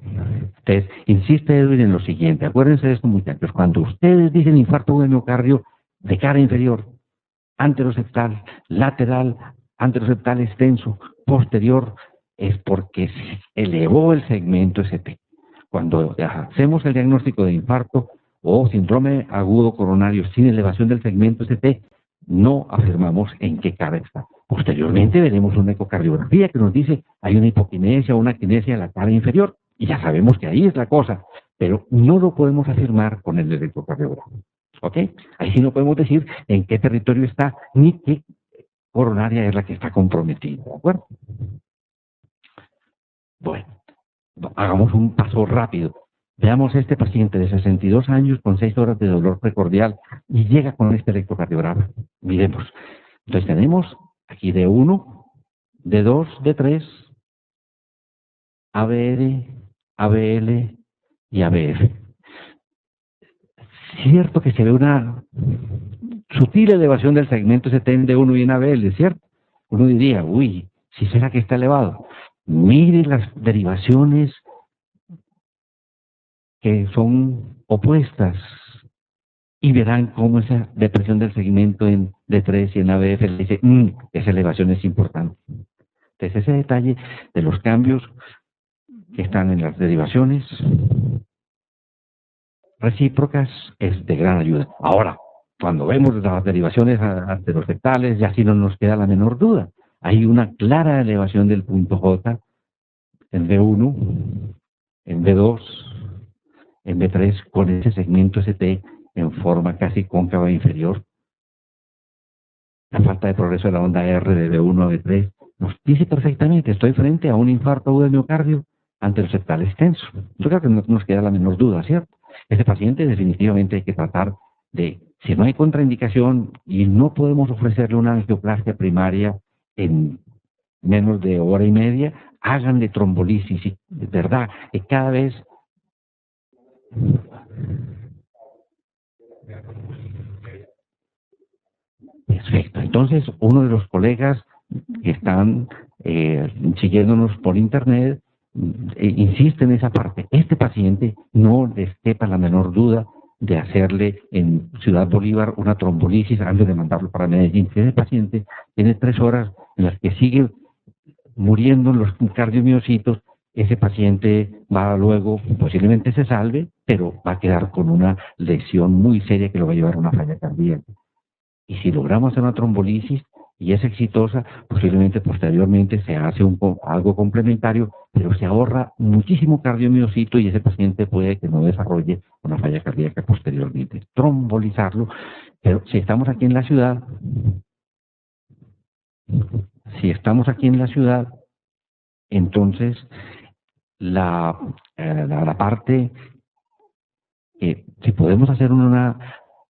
Entonces, insiste Edwin en lo siguiente. Acuérdense de esto, muchachos. Cuando ustedes dicen infarto de miocardio de cara inferior, anteroseptal, lateral, anteroseptal extenso, posterior, es porque se elevó el segmento ST. Cuando hacemos el diagnóstico de infarto o síndrome agudo coronario sin elevación del segmento ST, no afirmamos en qué cara está. Posteriormente veremos una ecocardiografía que nos dice hay una hipoquinesia o una quinesia en la cara inferior y ya sabemos que ahí es la cosa, pero no lo podemos afirmar con el electrocardiograma. ¿Ok? Ahí sí no podemos decir en qué territorio está ni qué coronaria es la que está comprometida. ¿De acuerdo? Bueno, hagamos un paso rápido. Veamos este paciente de 62 años con 6 horas de dolor precordial y llega con este electrocardiograma. Miremos. Entonces tenemos aquí D1, D2, D3, ABR, ABL y ABF. Cierto que se ve una sutil elevación del segmento ST en D1 y en ABL, ¿cierto? Uno diría, uy, ¿sí será que está elevado? Mire las derivaciones que son opuestas y verán cómo esa depresión del segmento en D3 y en ABF le dice, esa elevación es importante. Entonces ese detalle de los cambios que están en las derivaciones recíprocas es de gran ayuda. Ahora, cuando vemos las derivaciones anteroseptales, ya sí no nos queda la menor duda. Hay una clara elevación del punto J en B1, en B2, en B3, con ese segmento ST en forma casi cóncava inferior. La falta de progreso de la onda R de B1 a B3 nos dice perfectamente, estoy frente a un infarto agudo de miocardio anteroseptal extenso. Yo creo que no nos queda la menor duda, ¿cierto? Este paciente definitivamente hay que tratar de, si no hay contraindicación y no podemos ofrecerle una angioplastia primaria en menos de hora y media, háganle trombolisis, y de verdad, que cada vez perfecto. Entonces, uno de los colegas que están siguiéndonos por internet insiste en esa parte. Este paciente no les quepa la menor duda de hacerle en Ciudad Bolívar una trombolisis antes de mandarlo para Medellín. Si ese paciente tiene 3 horas en las que sigue muriendo los cardiomiocitos, ese paciente va luego, posiblemente se salve, pero va a quedar con una lesión muy seria que lo va a llevar a una falla cardíaca. Y si logramos hacer una trombolisis y es exitosa, posiblemente posteriormente se hace algo complementario, pero se ahorra muchísimo cardiomiocito y ese paciente puede que no desarrolle una falla cardíaca posteriormente. Trombolizarlo, pero si estamos aquí en la ciudad, entonces la parte, si podemos hacer una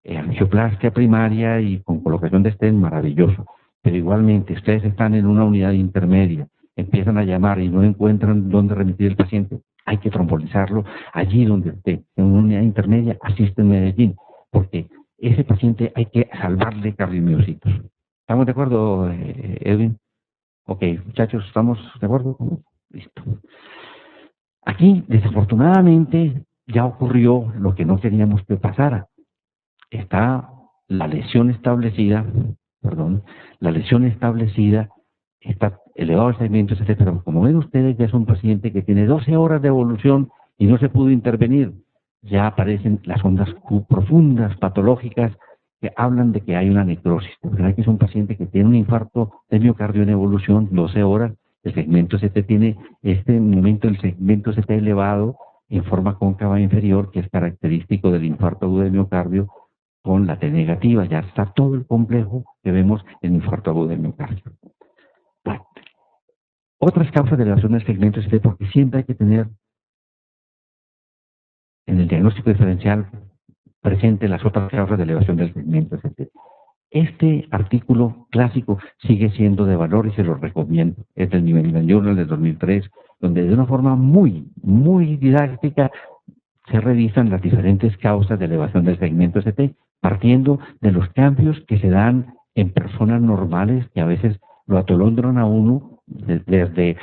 angioplastia primaria y con colocación de stent, maravilloso. Pero igualmente, ustedes están en una unidad intermedia, empiezan a llamar y no encuentran dónde remitir el paciente, hay que trombolizarlo allí donde esté, en una unidad intermedia, asiste en Medellín, porque ese paciente hay que salvarle cardiomiocitos. ¿Estamos de acuerdo, Edwin? Ok, muchachos, ¿estamos de acuerdo? Listo. Aquí, desafortunadamente, ya ocurrió lo que no queríamos que pasara. Está la lesión establecida, está elevado el segmento, pero como ven ustedes, ya es un paciente que tiene 12 horas de evolución y no se pudo intervenir. Ya aparecen las ondas profundas, patológicas, que hablan de que hay una necrosis. ¿Verdad que es un paciente que tiene un infarto de miocardio en evolución, 12 horas, el segmento ST tiene este momento, el segmento ST elevado en forma cóncava inferior, que es característico del infarto agudo de miocardio, con la T negativa, ya está todo el complejo que vemos en infarto agudo de miocardio. Bueno, Otras causas de elevación del segmento ST, porque siempre hay que tener en el diagnóstico diferencial presente las otras causas de elevación del segmento ST. Este artículo clásico sigue siendo de valor y se lo recomiendo. Es del New England Journal de 2003, donde de una forma muy didáctica se revisan las diferentes causas de elevación del segmento ST, partiendo de los cambios que se dan en personas normales que a veces lo atolondran a uno desde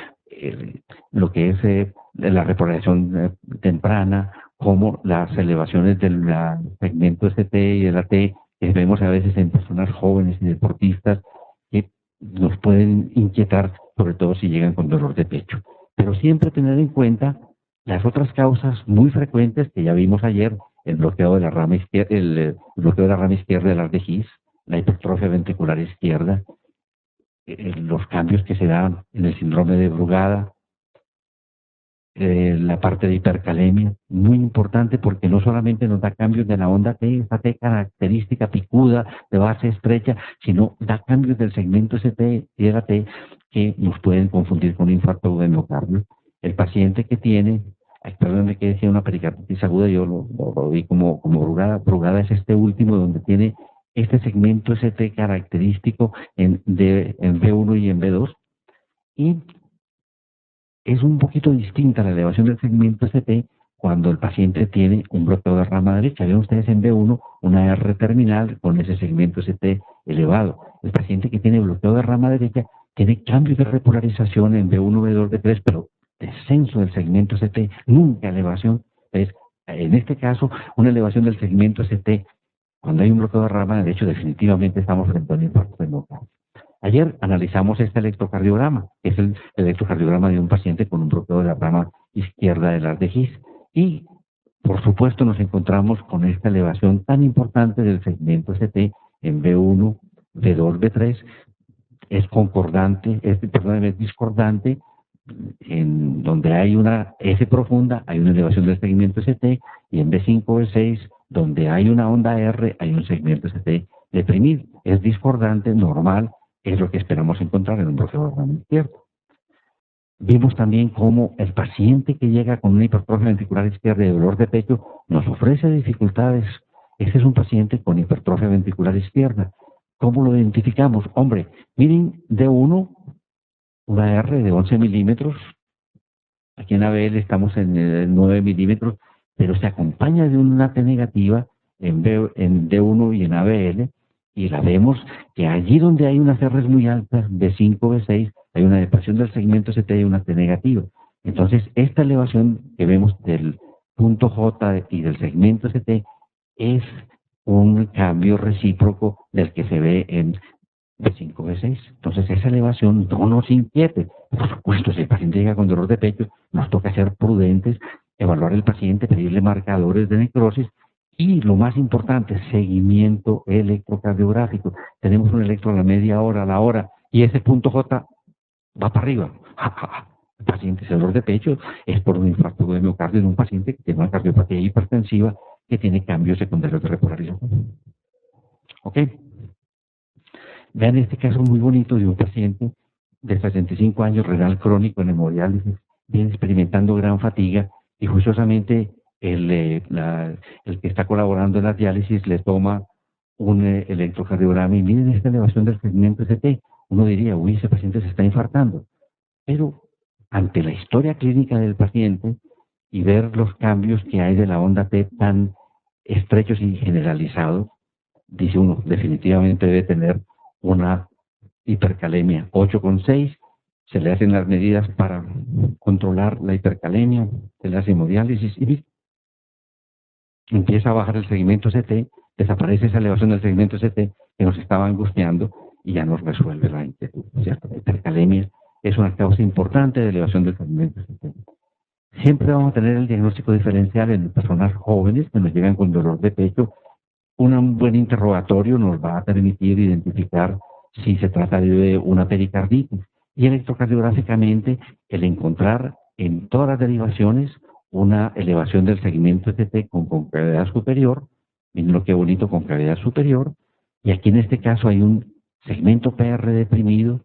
lo que es la repoblación temprana, como las elevaciones del segmento ST y de la T, que vemos a veces en personas jóvenes y deportistas, que nos pueden inquietar, sobre todo si llegan con dolor de pecho. Pero siempre tener en cuenta las otras causas muy frecuentes que ya vimos ayer, el bloqueo de la rama izquierda, el bloqueo de la rama izquierda del haz de His, la hipertrofia ventricular izquierda, los cambios que se dan en el síndrome de Brugada, la parte de hipercalemia, muy importante porque no solamente nos da cambios de la onda T, esa T característica picuda de base estrecha, sino da cambios del segmento ST y de la T que nos pueden confundir con un infarto de miocardio. El paciente que tiene, perdónme que decía una pericarditis aguda, yo lo vi como Brugada. Brugada es este último donde tiene este segmento ST característico en B1 y en B2, y es un poquito distinta la elevación del segmento ST cuando el paciente tiene un bloqueo de rama derecha. Ven ustedes en B1 una R terminal con ese segmento ST elevado. El paciente que tiene bloqueo de rama derecha tiene cambios de repolarización en B1, B2, B3, pero descenso del segmento ST, nunca elevación. Entonces, en este caso, una elevación del segmento ST, cuando hay un bloqueo de rama derecha, definitivamente estamos frente a un infarto de miocardio. Ayer analizamos este electrocardiograma, que es el electrocardiograma de un paciente con un bloqueo de la rama izquierda del haz de His, y por supuesto nos encontramos con esta elevación tan importante del segmento ST en B1, B2, B3, es concordante, es discordante, en donde hay una S profunda, hay una elevación del segmento ST, y en B5, B6, donde hay una onda R, hay un segmento ST deprimido. Es discordante, normal, es lo que esperamos encontrar en un bloqueo de rama izquierda. Vimos también cómo el paciente que llega con una hipertrofia ventricular izquierda y dolor de pecho nos ofrece dificultades. Este es un paciente con hipertrofia ventricular izquierda. ¿Cómo lo identificamos? Hombre, miren D1, una R de 11 milímetros. Aquí en ABL estamos en 9 milímetros, pero se acompaña de una T negativa en D1 y en ABL, y la vemos que allí donde hay unas R's muy altas, B5, B6, hay una elevación del segmento ST y una T negativa. Entonces, esta elevación que vemos del punto J y del segmento ST es un cambio recíproco del que se ve en B5, B6. Entonces, esa elevación no nos inquiete. Por supuesto, si el paciente llega con dolor de pecho, nos toca ser prudentes, evaluar al paciente, pedirle marcadores de necrosis, y lo más importante, seguimiento electrocardiográfico. Tenemos un electro a la media hora, a la hora, y ese punto J va para arriba. El paciente ese dolor de pecho es por un infarto de miocardio en un paciente que tiene una cardiopatía hipertensiva que tiene cambios secundarios de repolarización. ¿Ok? Vean este caso muy bonito de un paciente de 65 años, renal crónico en hemodiálisis, viene experimentando gran fatiga, y juiciosamente el que está colaborando en la diálisis le toma un electrocardiograma y miren esta elevación del segmento ST. Uno diría, uy, ese paciente se está infartando. Pero ante la historia clínica del paciente y ver los cambios que hay de la onda T tan estrechos y generalizados, dice uno, definitivamente debe tener una hipercalemia 8,6, se le hacen las medidas para controlar la hipercalemia, se le hace hemodiálisis y empieza a bajar el segmento ST, desaparece esa elevación del segmento ST que nos estaba angustiando y ya nos resuelve la inquietud, ¿cierto? La hipercalemia es una causa importante de elevación del segmento ST. Siempre vamos a tener el diagnóstico diferencial en personas jóvenes que nos llegan con dolor de pecho. Un buen interrogatorio nos va a permitir identificar si se trata de una pericarditis, y electrocardiográficamente el encontrar en todas las derivaciones una elevación del segmento ST con concavidad superior, miren lo que bonito, concavidad superior, y aquí en este caso hay un segmento PR deprimido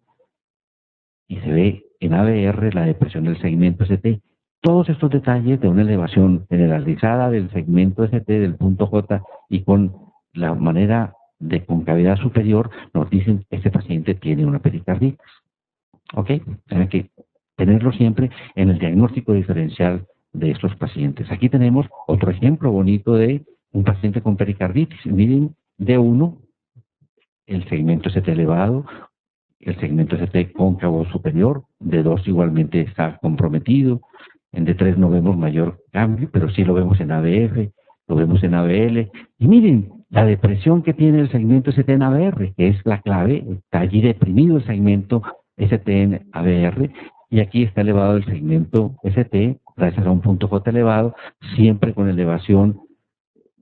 y se ve en ABR la depresión del segmento ST. Todos estos detalles de una elevación generalizada del segmento ST, del punto J, y con la manera de concavidad superior, nos dicen que este paciente tiene una pericarditis. ¿Ok? Tienen que tenerlo siempre en el diagnóstico diferencial de estos pacientes. Aquí tenemos otro ejemplo bonito de un paciente con pericarditis. Miren, D1, el segmento ST elevado, el segmento ST cóncavo superior, D2 igualmente está comprometido, en D3 no vemos mayor cambio, pero sí lo vemos en ABF, lo vemos en ABL, y miren, la depresión que tiene el segmento ST en ABR, que es la clave, está allí deprimido el segmento ST en ABR, y aquí está elevado el segmento ST, gracias a un punto J elevado, siempre con elevación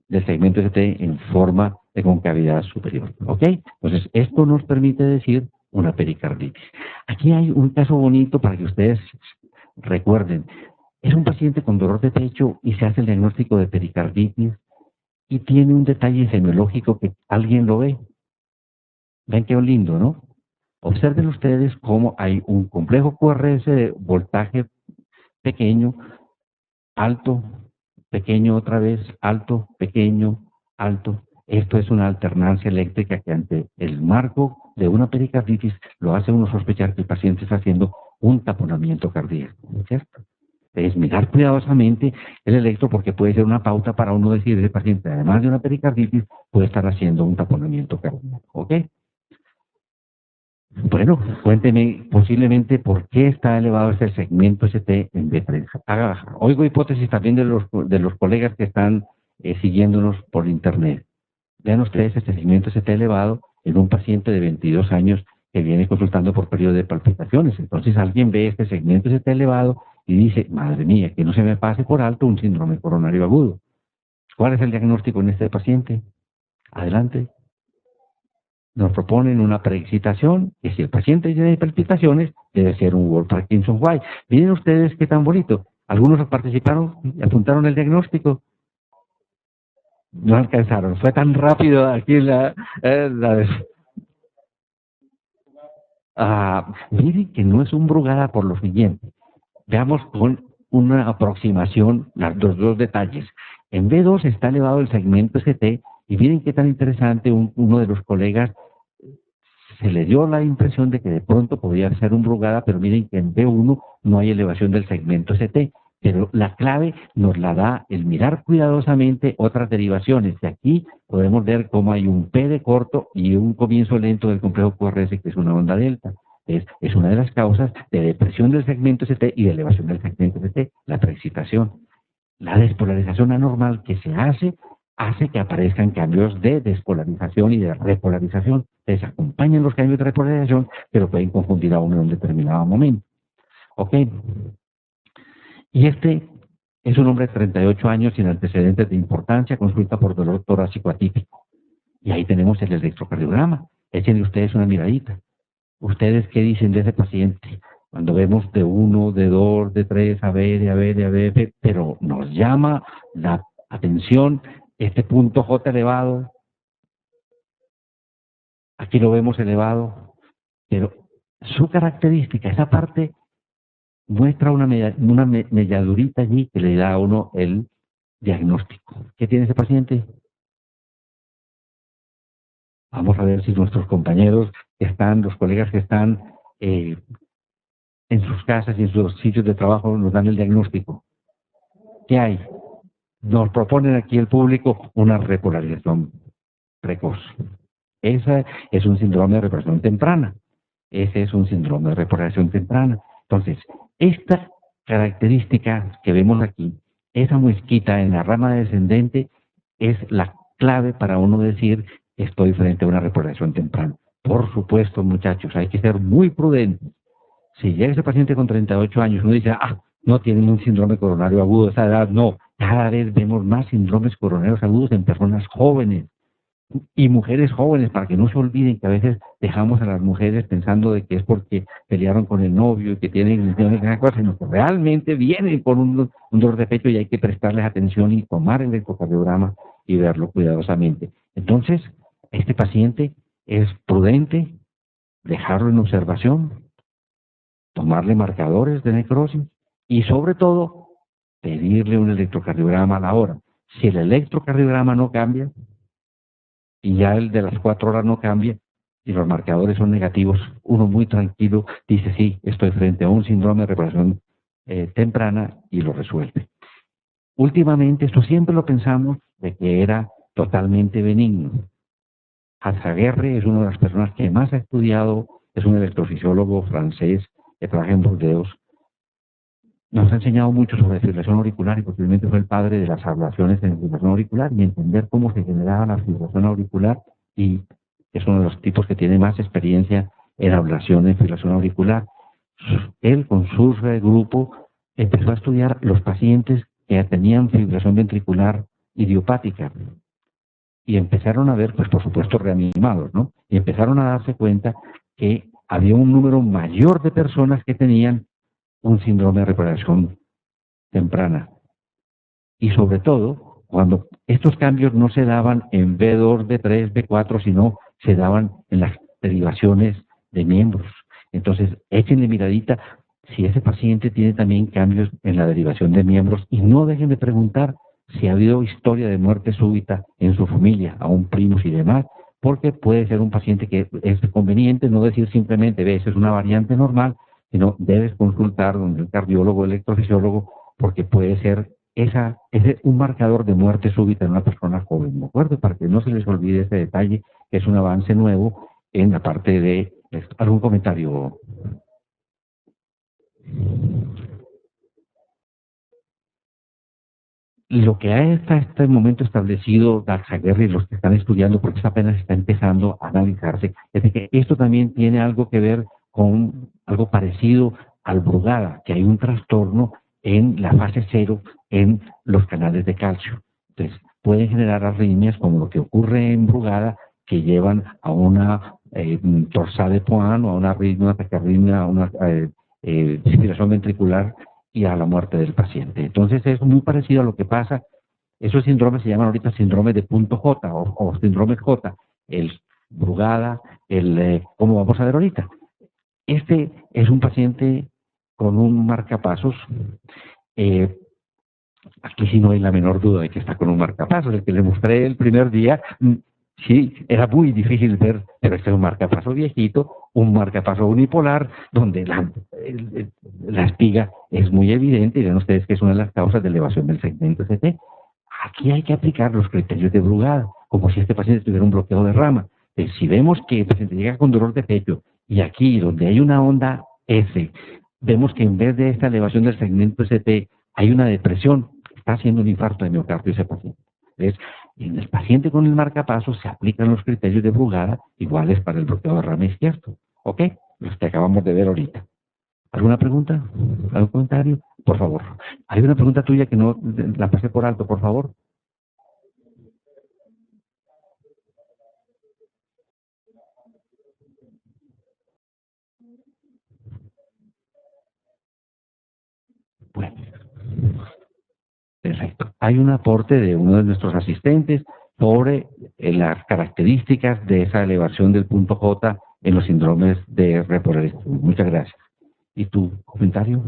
del segmento ST en forma de concavidad superior. ¿Ok? Entonces, esto nos permite decir una pericarditis. Aquí hay un caso bonito para que ustedes recuerden. Es un paciente con dolor de pecho y se hace el diagnóstico de pericarditis y tiene un detalle semiológico que alguien lo ve. Ven qué lindo, ¿no? Observen ustedes cómo hay un complejo QRS de voltaje pequeño, alto, pequeño otra vez, alto, pequeño, alto. Esto es una alternancia eléctrica que ante el marco de una pericarditis lo hace uno sospechar que el paciente está haciendo un taponamiento cardíaco, ¿cierto? Es mirar cuidadosamente el electro porque puede ser una pauta para uno decir ese paciente, además de una pericarditis, puede estar haciendo un taponamiento cardíaco, ¿ok? Bueno, cuénteme posiblemente por qué está elevado ese segmento ST en B3. Oigo hipótesis también de los colegas que están siguiéndonos por internet. Vean ustedes este segmento ST elevado en un paciente de 22 años que viene consultando por periodo de palpitaciones. Entonces alguien ve este segmento ST elevado y dice, madre mía, que no se me pase por alto un síndrome coronario agudo. ¿Cuál es el diagnóstico en este paciente? Adelante. Nos proponen una preexcitación, que si el paciente tiene palpitaciones, debe ser un Wolf Parkinson White. Miren ustedes qué tan bonito. Algunos participaron y apuntaron el diagnóstico. No alcanzaron. Fue tan rápido aquí miren que no es un Brugada por lo siguiente. Veamos con una aproximación los dos detalles. En B2 está elevado el segmento ST y miren qué tan interesante uno de los colegas se le dio la impresión de que de pronto podía ser un Brugada, pero miren que en B1 no hay elevación del segmento ST. Pero la clave nos la da el mirar cuidadosamente otras derivaciones. De aquí podemos ver cómo hay un P de corto y un comienzo lento del complejo QRS, que es una onda delta. Es una de las causas de depresión del segmento ST y de elevación del segmento ST, la preexcitación. La despolarización anormal que se hace que aparezcan cambios de despolarización y de repolarización. Les acompañan los cambios de repolarización, pero pueden confundir a uno en un determinado momento. ¿Ok? Y este es un hombre de 38 años sin antecedentes de importancia, consulta por dolor torácico atípico. Y ahí tenemos el electrocardiograma. Échenle ustedes una miradita. ¿Ustedes qué dicen de ese paciente? Cuando vemos de 1, de 2, de 3, ABF, pero nos llama la atención este punto J elevado. Aquí lo vemos elevado, pero su característica, esa parte muestra una melladurita allí que le da a uno el diagnóstico. ¿Qué tiene ese paciente? Vamos a ver si nuestros compañeros que están, los colegas que están en sus casas y en sus sitios de trabajo nos dan el diagnóstico. ¿Qué hay? Nos proponen aquí el público una repolarización precoz. Ese es un síndrome de repolarización temprana. Ese es un síndrome de repolarización temprana. Entonces, esta característica que vemos aquí, esa muesquita en la rama descendente, es la clave para uno decir estoy frente a una repolarización temprana. Por supuesto, muchachos, hay que ser muy prudentes. Si llega ese paciente con 38 años, uno dice, no tienen un síndrome coronario agudo a esa edad. No, cada vez vemos más síndromes coronarios agudos en personas jóvenes y mujeres jóvenes, para que no se olviden que a veces dejamos a las mujeres pensando de que es porque pelearon con el novio y que tienen cosas, sino que realmente vienen con un dolor de pecho y hay que prestarles atención y tomar el ecocardiograma y verlo cuidadosamente. Entonces, este paciente es prudente, dejarlo en observación, tomarle marcadores de necrosis y sobre todo pedirle un electrocardiograma a la hora. Si el electrocardiograma no cambia y ya el de las 4 horas no cambia y los marcadores son negativos, uno muy tranquilo dice sí, estoy frente a un síndrome de reparación temprana y lo resuelve. Últimamente esto siempre lo pensamos de que era totalmente benigno. Azaguerre es una de las personas que más ha estudiado, es un electrofisiólogo francés que trabaja en Burdeos. Nos ha enseñado mucho sobre fibrilación auricular y posiblemente fue el padre de las ablaciones en fibrilación auricular y entender cómo se generaba la fibrilación auricular, y es uno de los tipos que tiene más experiencia en ablación en fibrilación auricular. Él con su grupo empezó a estudiar los pacientes que tenían fibrilación ventricular idiopática y empezaron a ver, pues por supuesto reanimados, ¿no? Y empezaron a darse cuenta que había un número mayor de personas que tenían un síndrome de reparación temprana. Y sobre todo, cuando estos cambios no se daban en B2, B3, B4, sino se daban en las derivaciones de miembros. Entonces, échenle miradita si ese paciente tiene también cambios en la derivación de miembros y no dejen de preguntar si ha habido historia de muerte súbita en su familia, a un primos y demás, porque puede ser un paciente que es conveniente no decir simplemente, ve, eso es una variante normal, sino debes consultar donde el cardiólogo, el electrofisiólogo, porque puede ser un marcador de muerte súbita en una persona joven, ¿de acuerdo? Para que no se les olvide ese detalle, que es un avance nuevo en la parte de esto. ¿Algún comentario? Lo que ha hasta este momento establecido Azaguerre y los que están estudiando, porque apenas está empezando a analizarse, es de que esto también tiene algo que ver con algo parecido al Brugada, que hay un trastorno en la fase 0 en los canales de calcio. Entonces, pueden generar arritmias como lo que ocurre en Brugada, que llevan a una torsade de Points o a una arritmia, una taquiarritmia, a una fibrilación ventricular y a la muerte del paciente. Entonces es muy parecido a lo que pasa. Esos síndromes se llaman ahorita síndrome de punto J o síndrome J, el Brugada, como vamos a ver ahorita. Este es un paciente con un marcapasos. Aquí sí no hay la menor duda de que está con un marcapasos. El que le mostré el primer día, sí, era muy difícil ver, pero este es un marcapaso viejito, un marcapaso unipolar, donde la espiga es muy evidente, y ven ustedes que es una de las causas de elevación del segmento ST. Aquí hay que aplicar los criterios de Brugada, como si este paciente tuviera un bloqueo de rama. Si vemos que el paciente llega con dolor de pecho, y aquí donde hay una onda S, vemos que en vez de esta elevación del segmento ST, hay una depresión, está haciendo un infarto de miocardio ese paciente. Entonces, en el paciente con el marcapasos se aplican los criterios de Brugada iguales para el bloqueo de rama izquierdo. ¿Ok? Los que acabamos de ver ahorita. ¿Alguna pregunta? ¿Algún comentario? Por favor. Hay una pregunta tuya que no la pasé por alto, por favor. Bueno, perfecto. Hay un aporte de uno de nuestros asistentes sobre las características de esa elevación del punto J en los síndromes de repolarización. Muchas gracias. ¿Y tu comentario?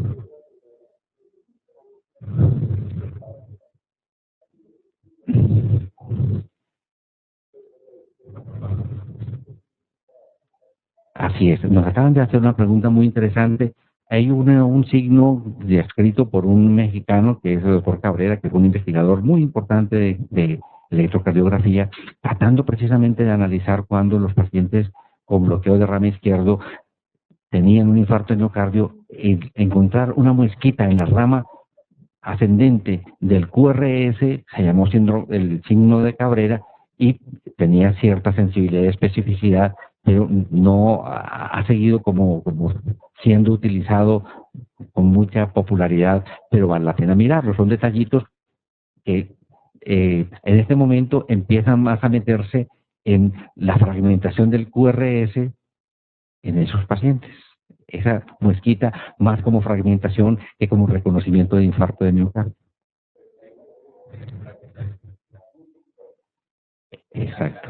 Así es. Nos acaban de hacer una pregunta muy interesante. Hay un signo descrito por un mexicano, que es el doctor Cabrera, que fue un investigador muy importante de electrocardiografía, tratando precisamente de analizar cuando los pacientes con bloqueo de rama izquierdo tenían un infarto de miocardio, y encontrar una muesquita en la rama ascendente del QRS, se llamó el signo de Cabrera, y tenía cierta sensibilidad y especificidad, pero no ha seguido como siendo utilizado con mucha popularidad, pero vale la pena mirarlo. Son detallitos que en este momento empiezan más a meterse en la fragmentación del QRS en esos pacientes. Esa muesquita más como fragmentación que como reconocimiento de infarto de miocardio. Exacto.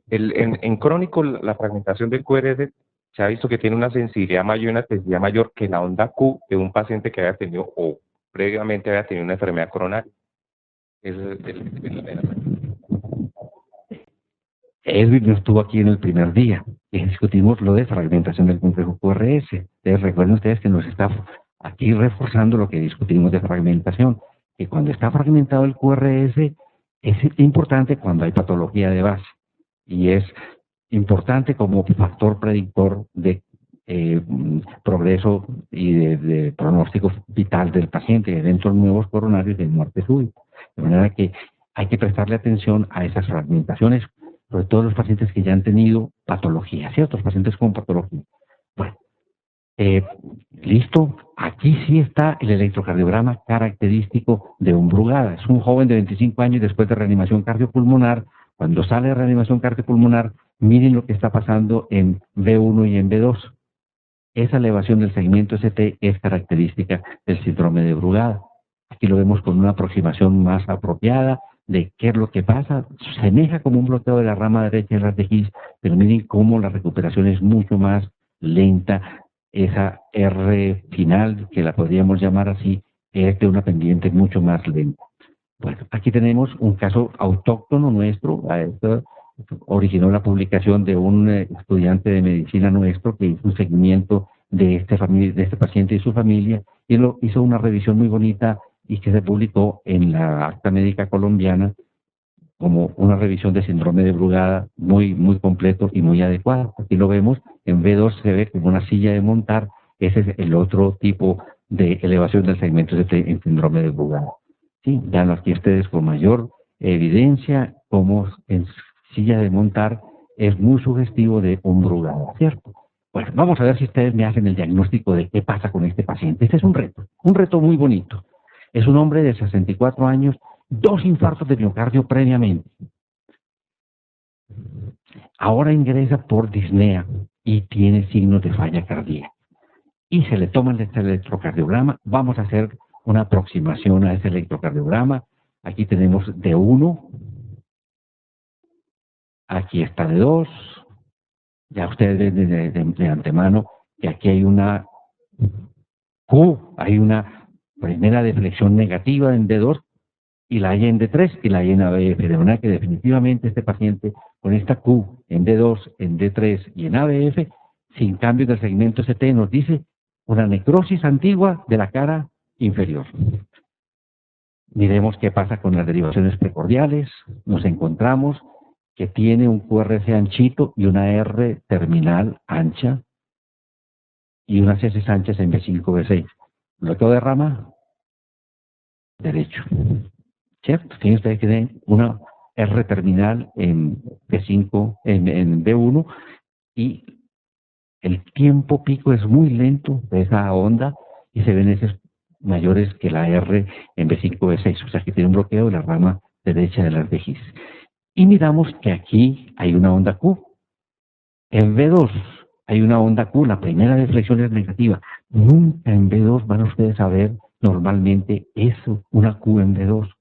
En crónico, la fragmentación del QRS se ha visto que tiene una sensibilidad mayor y una especificidad mayor que la onda Q de un paciente que había tenido o previamente había tenido una enfermedad coronaria. Eso es Edwin no estuvo aquí en el primer día y discutimos lo de fragmentación del complejo QRS. Ustedes recuerden ustedes que nos está aquí reforzando lo que discutimos de fragmentación, que cuando está fragmentado el QRS es importante cuando hay patología de base y es importante como factor predictor de progreso y de pronóstico vital del paciente, de eventos nuevos coronarios de muerte súbita. De manera que hay que prestarle atención a esas fragmentaciones, sobre todo los pacientes que ya han tenido patología, ¿cierto? Los pacientes con patología. Bueno, listo. Aquí sí está el electrocardiograma característico de un Brugada. Es un joven de 25 años después de reanimación cardiopulmonar. Cuando sale de reanimación cardiopulmonar, miren lo que está pasando en V1 y en V2. Esa elevación del segmento ST es característica del síndrome de Brugada. Aquí lo vemos con una aproximación más apropiada de qué es lo que pasa. Se semeja como un bloqueo de la rama derecha de las de His, pero miren cómo la recuperación es mucho más lenta. Esa R final, que la podríamos llamar así, es de una pendiente mucho más lenta. Bueno, aquí tenemos un caso autóctono nuestro. Esto originó la publicación de un estudiante de medicina nuestro que hizo un seguimiento de este paciente y su familia, y lo hizo una revisión muy bonita y que se publicó en la Acta Médica Colombiana como una revisión de síndrome de Brugada muy completo y muy adecuado. Aquí lo vemos, en V2 se ve como una silla de montar. Ese es el otro tipo de elevación del segmento en síndrome de Brugada. Sí, dan aquí ustedes con mayor evidencia como en silla de montar es muy sugestivo de un Brugada, ¿cierto? Bueno, vamos a ver si ustedes me hacen el diagnóstico de qué pasa con este paciente. Este es un reto muy bonito. Es un hombre de 64 años, 2 infartos de miocardio previamente. Ahora ingresa por disnea y tiene signos de falla cardíaca. Y se le toma el electrocardiograma. Vamos a hacer una aproximación a ese electrocardiograma. Aquí tenemos de 1, aquí está de 2. Ya ustedes ven de antemano que aquí hay una Q, hay una primera deflexión negativa en D2, y la hay en D3 y la hay en ABF, de manera que definitivamente este paciente con esta Q en D2, en D3 y en ABF, sin cambios del segmento ST, nos dice una necrosis antigua de la cara inferior. Miremos qué pasa con las derivaciones precordiales. Nos encontramos que tiene un QRS anchito y una R terminal ancha y unas S anchas en B5, B6. Bloqueo de rama derecho. ¿Cierto? Tiene ustedes que tener una R terminal en B5, en B1, y el tiempo pico es muy lento de esa onda y se ven esos mayores que la R en B5, B6, o sea que tiene un bloqueo de la rama derecha de las de His. Y miramos que aquí hay una onda Q. En B2 hay una onda Q, la primera deflexión es negativa. Nunca en B2 van ustedes a ver normalmente eso, una Q en B2.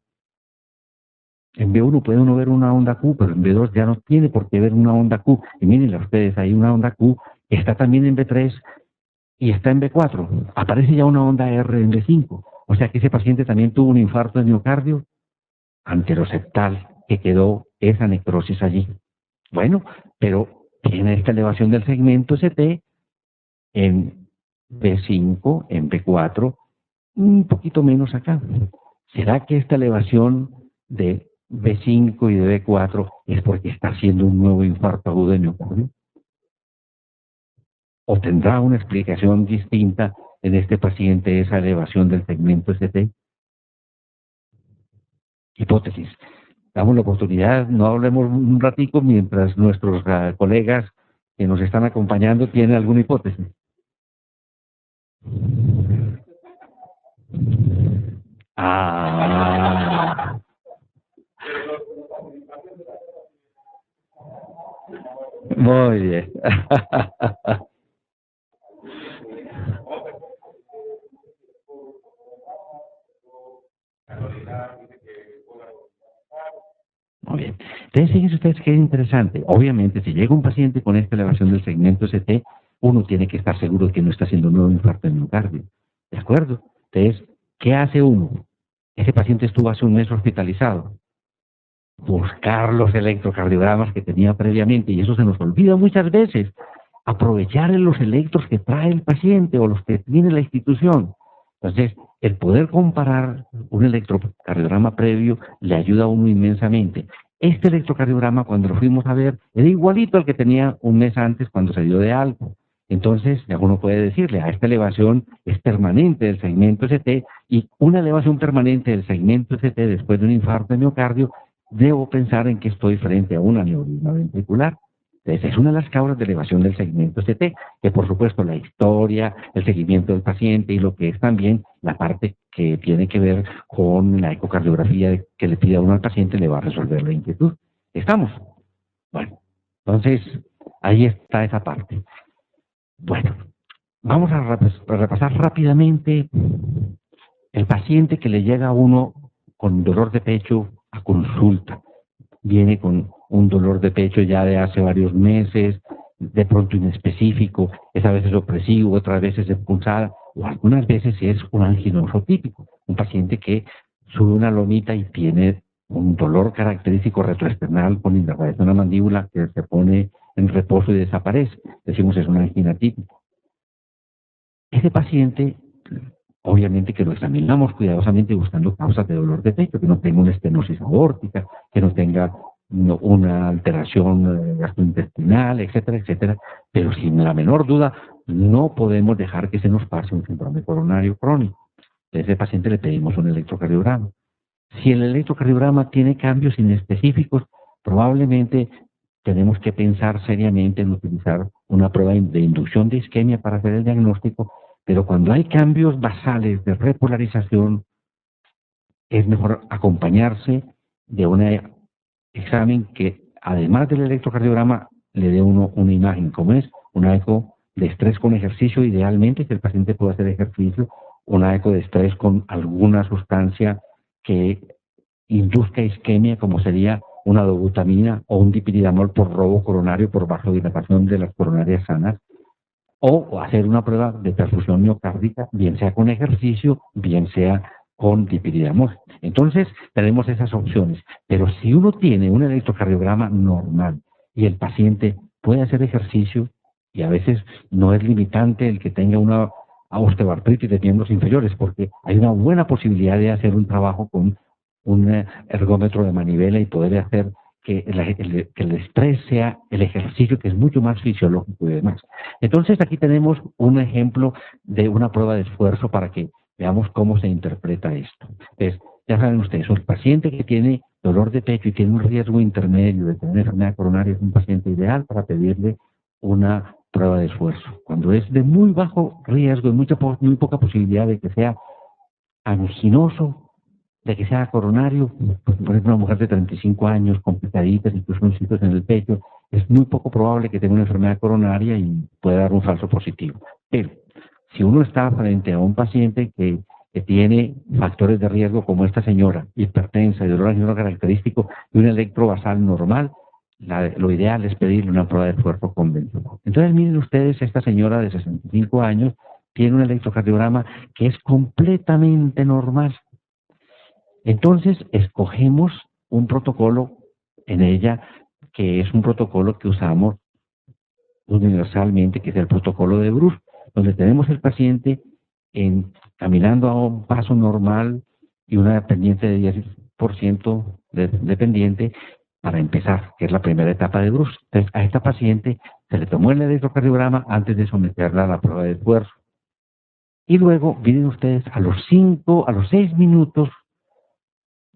En B1 puede uno ver una onda Q, pero en B2 ya no tiene por qué ver una onda Q. Y miren ustedes, hay una onda Q, está también en B3 y está en B4. Aparece ya una onda R en B5. O sea que ese paciente también tuvo un infarto de miocardio anteroseptal, que quedó esa necrosis allí. Bueno, pero tiene esta elevación del segmento ST en B5, en B4, un poquito menos acá. ¿Será que esta elevación de B5 y de B4 es porque está haciendo un nuevo infarto agudo de miocardio? ¿O tendrá una explicación distinta en este paciente esa elevación del segmento ST? Hipótesis. Damos la oportunidad, no hablemos un ratico mientras nuestros colegas que nos están acompañando tienen alguna hipótesis. Ah. Muy bien. Muy bien. Entonces, fíjense ustedes qué interesante. Obviamente, si llega un paciente con esta elevación del segmento ST, uno tiene que estar seguro de que no está haciendo un nuevo infarto de miocardio. ¿De acuerdo? Entonces, ¿qué hace uno? Ese paciente estuvo hace un mes hospitalizado. Buscar los electrocardiogramas que tenía previamente, y eso se nos olvida muchas veces. Aprovechar los electros que trae el paciente o los que tiene la institución. Entonces, el poder comparar un electrocardiograma previo le ayuda a uno inmensamente. Este electrocardiograma, cuando lo fuimos a ver, era igualito al que tenía un mes antes cuando se dio de alta. Entonces, ya uno puede decirle, esta elevación es permanente del segmento ST, y una elevación permanente del segmento ST después de un infarto de miocardio, debo pensar en que estoy frente a una aneurisma ventricular. Entonces, es una de las causas de elevación del segmento ST, que por supuesto la historia, el seguimiento del paciente y lo que es también la parte que tiene que ver con la ecocardiografía que le pida uno al paciente le va a resolver la inquietud. ¿Estamos? Bueno, entonces ahí está esa parte. Bueno, vamos a repasar rápidamente el paciente que le llega a uno con dolor de pecho a consulta. Viene con un dolor de pecho ya de hace varios meses, de pronto inespecífico, es a veces opresivo, otras veces expulsada, o algunas veces es un anginoso típico, un paciente que sube una lomita y tiene un dolor característico retroesternal con innervación de la mandíbula que se pone en reposo y desaparece. Decimos es una angina típica. Ese paciente, obviamente que lo examinamos cuidadosamente buscando causas de dolor de pecho, que no tenga una estenosis aórtica, que no tenga una alteración gastrointestinal, etcétera, etcétera, pero sin la menor duda no podemos dejar que se nos pase un síndrome coronario crónico. A ese paciente le pedimos un electrocardiograma. Si el electrocardiograma tiene cambios inespecíficos, probablemente tenemos que pensar seriamente en utilizar una prueba de inducción de isquemia para hacer el diagnóstico, pero cuando hay cambios basales de repolarización, es mejor acompañarse de un examen que, además del electrocardiograma, le dé uno una imagen, como es una eco de estrés con ejercicio, idealmente, que el paciente pueda hacer ejercicio, una eco de estrés con alguna sustancia que induzca isquemia, como sería una dobutamina o un dipyridamol por robo coronario, por vasodilatación de las coronarias sanas, o hacer una prueba de perfusión miocárdica, bien sea con ejercicio, bien sea con dipyridamol. Entonces, tenemos esas opciones. Pero si uno tiene un electrocardiograma normal y el paciente puede hacer ejercicio, y a veces no es limitante el que tenga una osteoartritis de miembros inferiores, porque hay una buena posibilidad de hacer un trabajo con un ergómetro de manivela y poder hacer que el estrés sea el ejercicio, que es mucho más fisiológico y demás. Entonces, aquí tenemos un ejemplo de una prueba de esfuerzo para que veamos cómo se interpreta esto. Entonces, ya saben ustedes, el paciente que tiene dolor de pecho y tiene un riesgo intermedio de tener enfermedad coronaria es un paciente ideal para pedirle una prueba de esfuerzo. Cuando es de muy bajo riesgo y muy poca posibilidad de que sea anginoso, de que sea coronario, por ejemplo, una mujer de 35 años, complicaditas, incluso un sitios en el pecho, es muy poco probable que tenga una enfermedad coronaria y pueda dar un falso positivo. Pero si uno está frente a un paciente que tiene factores de riesgo como esta señora, hipertensa y dolor anginoso característico y un electrovasal normal, lo ideal es pedirle una prueba de esfuerzo convencional. Entonces, miren ustedes, esta señora de 65 años tiene un electrocardiograma que es completamente normal. Entonces, escogemos un protocolo en ella, que es un protocolo que usamos universalmente, que es el protocolo de Bruce, donde tenemos el paciente caminando a un paso normal y una pendiente de 10% de pendiente para empezar, que es la primera etapa de Bruce. Entonces, a esta paciente se le tomó el electrocardiograma antes de someterla a la prueba de esfuerzo. Y luego, miren ustedes, a los 6 minutos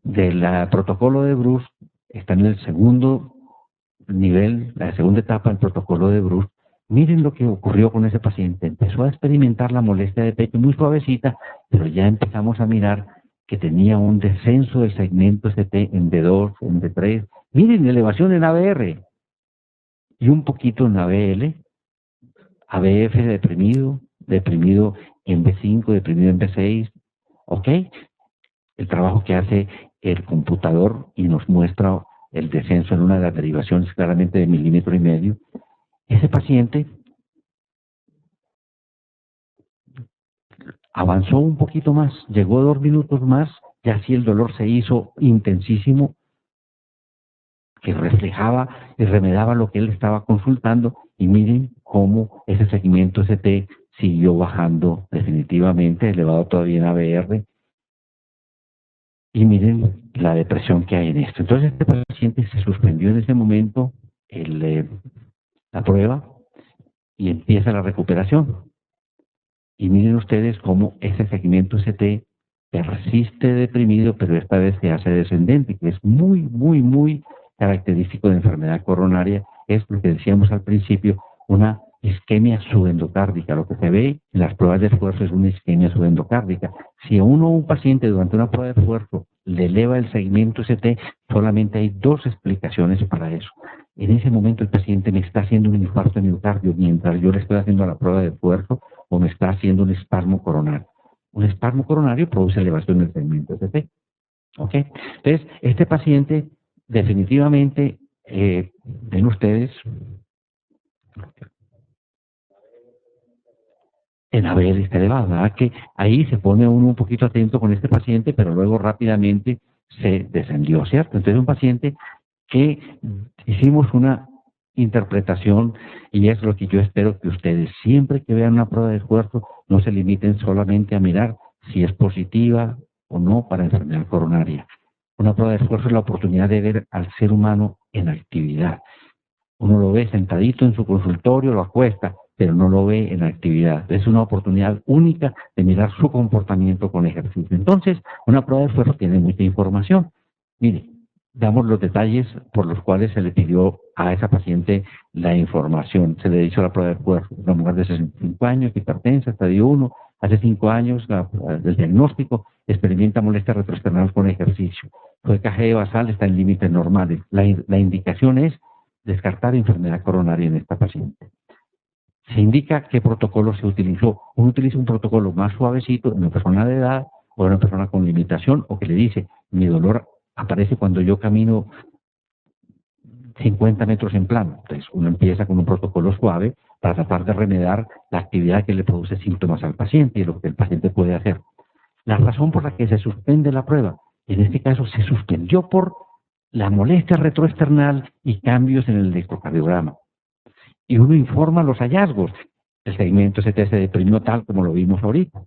del protocolo de Bruce, está en el segundo nivel, la segunda etapa del protocolo de Bruce. Miren lo que ocurrió con ese paciente. Empezó a experimentar la molestia de pecho muy suavecita, pero ya empezamos a mirar que tenía un descenso del segmento ST en D2, en D3. Miren, elevación en ABR y un poquito en ABL, ABF deprimido en B5, deprimido en B6. ¿Ok? El trabajo que hace el computador y nos muestra el descenso en una de las derivaciones claramente de 1,5 milímetros. Ese paciente avanzó un poquito más, llegó 2 minutos más, y así el dolor se hizo intensísimo, que reflejaba y remedaba lo que él estaba consultando, y miren cómo ese segmento ST siguió bajando definitivamente, elevado todavía en ABR, y miren la depresión que hay en esto. Entonces este paciente se suspendió en ese momento la prueba y empieza la recuperación. Y miren ustedes cómo ese segmento ST persiste deprimido, pero esta vez se hace descendente, que es muy, muy, muy característico de enfermedad coronaria. Es lo que decíamos al principio, una isquemia subendocárdica. Lo que se ve en las pruebas de esfuerzo es una isquemia subendocárdica. Si a un paciente durante una prueba de esfuerzo le eleva el segmento ST, solamente hay 2 explicaciones para eso. En ese momento el paciente me está haciendo un infarto de miocardio mientras yo le estoy haciendo la prueba de esfuerzo, o me está haciendo un espasmo coronario. Un espasmo coronario produce elevación del segmento ST. ¿Ok? Entonces, este paciente definitivamente, ven ustedes, en ABR está elevado, ¿verdad? Que ahí se pone uno un poquito atento con este paciente, pero luego rápidamente se descendió, ¿cierto? Entonces, un paciente que hicimos una interpretación, y es lo que yo espero que ustedes, siempre que vean una prueba de esfuerzo, no se limiten solamente a mirar si es positiva o no para enfermedad coronaria. Una prueba de esfuerzo es la oportunidad de ver al ser humano en actividad. Uno lo ve sentadito en su consultorio, lo acuesta, pero no lo ve en actividad. Es una oportunidad única de mirar su comportamiento con ejercicio. Entonces, una prueba de esfuerzo tiene mucha información. Mire, damos los detalles por los cuales se le pidió a esa paciente la información. Se le hizo la prueba de esfuerzo. Una mujer de 65 años, hipertensa, estadio 1, hace 5 años el diagnóstico, experimenta molestias retroesternales con ejercicio. Su EKG basal está en límites normales. La indicación es descartar enfermedad coronaria en esta paciente. Se indica qué protocolo se utilizó. Uno utiliza un protocolo más suavecito en una persona de edad o en una persona con limitación, o que le dice, mi dolor aparece cuando yo camino 50 metros en plano. Entonces uno empieza con un protocolo suave para tratar de remediar la actividad que le produce síntomas al paciente y lo que el paciente puede hacer. La razón por la que se suspende la prueba, en este caso se suspendió por la molestia retroesternal y cambios en el electrocardiograma. Y uno informa los hallazgos. El segmento ST se deprimió tal como lo vimos ahorita.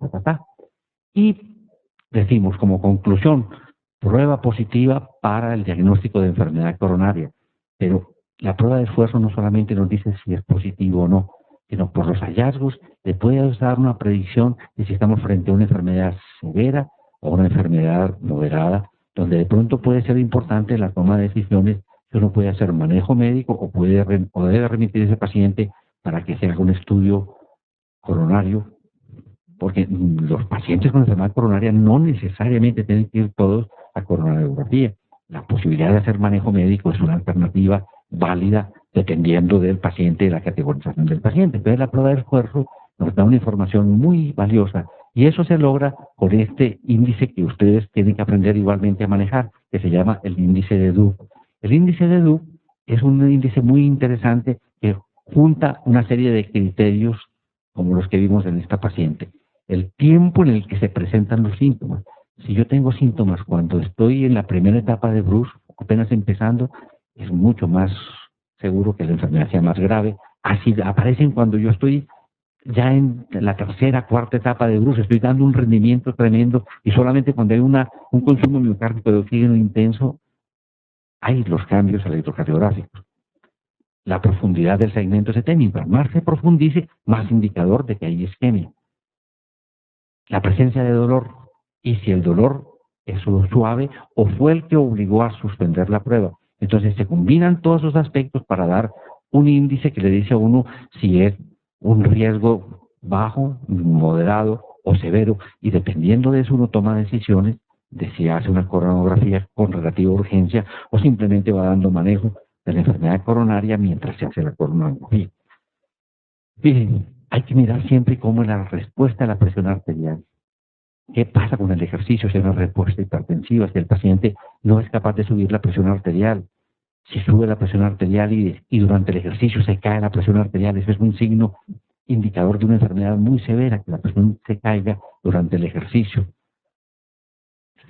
Y decimos como conclusión, prueba positiva para el diagnóstico de enfermedad coronaria. Pero la prueba de esfuerzo no solamente nos dice si es positivo o no, sino por los hallazgos le puede dar una predicción de si estamos frente a una enfermedad severa o una enfermedad moderada, donde de pronto puede ser importante la toma de decisiones, que uno puede hacer manejo médico o debe remitir a ese paciente para que se haga un estudio coronario, porque los pacientes con enfermedad coronaria no necesariamente tienen que ir todos a coronariografía. La posibilidad de hacer manejo médico es una alternativa válida dependiendo del paciente y la categorización del paciente. Entonces la prueba de esfuerzo nos da una información muy valiosa, y eso se logra por este índice que ustedes tienen que aprender igualmente a manejar, que se llama el índice de DUB. El índice de DUB es un índice muy interesante que junta una serie de criterios como los que vimos en esta paciente. El tiempo en el que se presentan los síntomas. Si yo tengo síntomas cuando estoy en la primera etapa de Bruce, apenas empezando, es mucho más seguro que la enfermedad sea más grave. Así aparecen cuando yo estoy ya en la tercera, cuarta etapa de Bruce, estoy dando un rendimiento tremendo, y solamente cuando hay un consumo miocárdico de oxígeno intenso, hay los cambios electrocardiográficos. La profundidad del segmento ST, mientras más se profundice, más indicador de que hay isquemia. La presencia de dolor, y si el dolor es suave o fue el que obligó a suspender la prueba. Entonces se combinan todos esos aspectos para dar un índice que le dice a uno si es un riesgo bajo, moderado o severo, y dependiendo de eso uno toma decisiones de si hace una coronografía con relativa urgencia o simplemente va dando manejo de la enfermedad coronaria mientras se hace la coronografía. Fíjense, hay que mirar siempre cómo es la respuesta a la presión arterial. ¿Qué pasa con el ejercicio si hay una respuesta hipertensiva, si el paciente no es capaz de subir la presión arterial? si sube la presión arterial y durante el ejercicio se cae la presión arterial, ese es un signo indicador de una enfermedad muy severa, que la presión se caiga durante el ejercicio.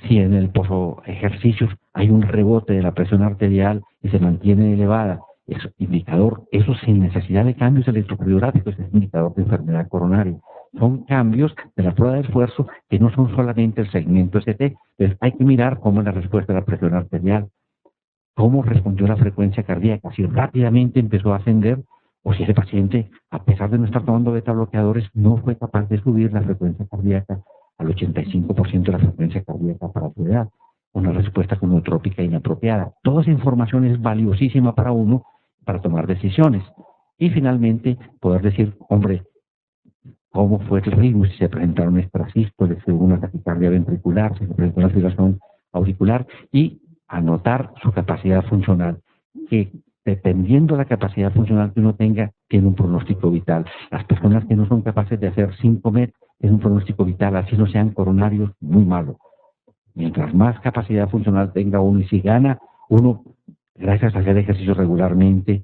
Si en el post-ejercicio hay un rebote de la presión arterial y se mantiene elevada, es indicador, eso sin necesidad de cambios electrocardiográficos, es indicador de enfermedad coronaria. Son cambios de la prueba de esfuerzo que no son solamente el segmento ST. Entonces hay que mirar cómo es la respuesta de la presión arterial, cómo respondió la frecuencia cardíaca, si rápidamente empezó a ascender o si ese paciente, a pesar de no estar tomando beta bloqueadores, no fue capaz de subir la frecuencia cardíaca al 85% de la frecuencia cardíaca para su edad. Una respuesta conotrópica inapropiada. Toda esa información es valiosísima para uno para tomar decisiones. Y finalmente, poder decir, hombre, cómo fue el ritmo, si se presentaron extrasístoles, si hubo una taquicardia ventricular, si se presentó una fibrilación auricular, y anotar su capacidad funcional, que dependiendo de la capacidad funcional que uno tenga, tiene un pronóstico vital. Las personas que no son capaces de hacer 5 MET tienen un pronóstico vital, así no sean coronarios, muy malo. Mientras más capacidad funcional tenga uno, y si gana uno, gracias a hacer ejercicio regularmente,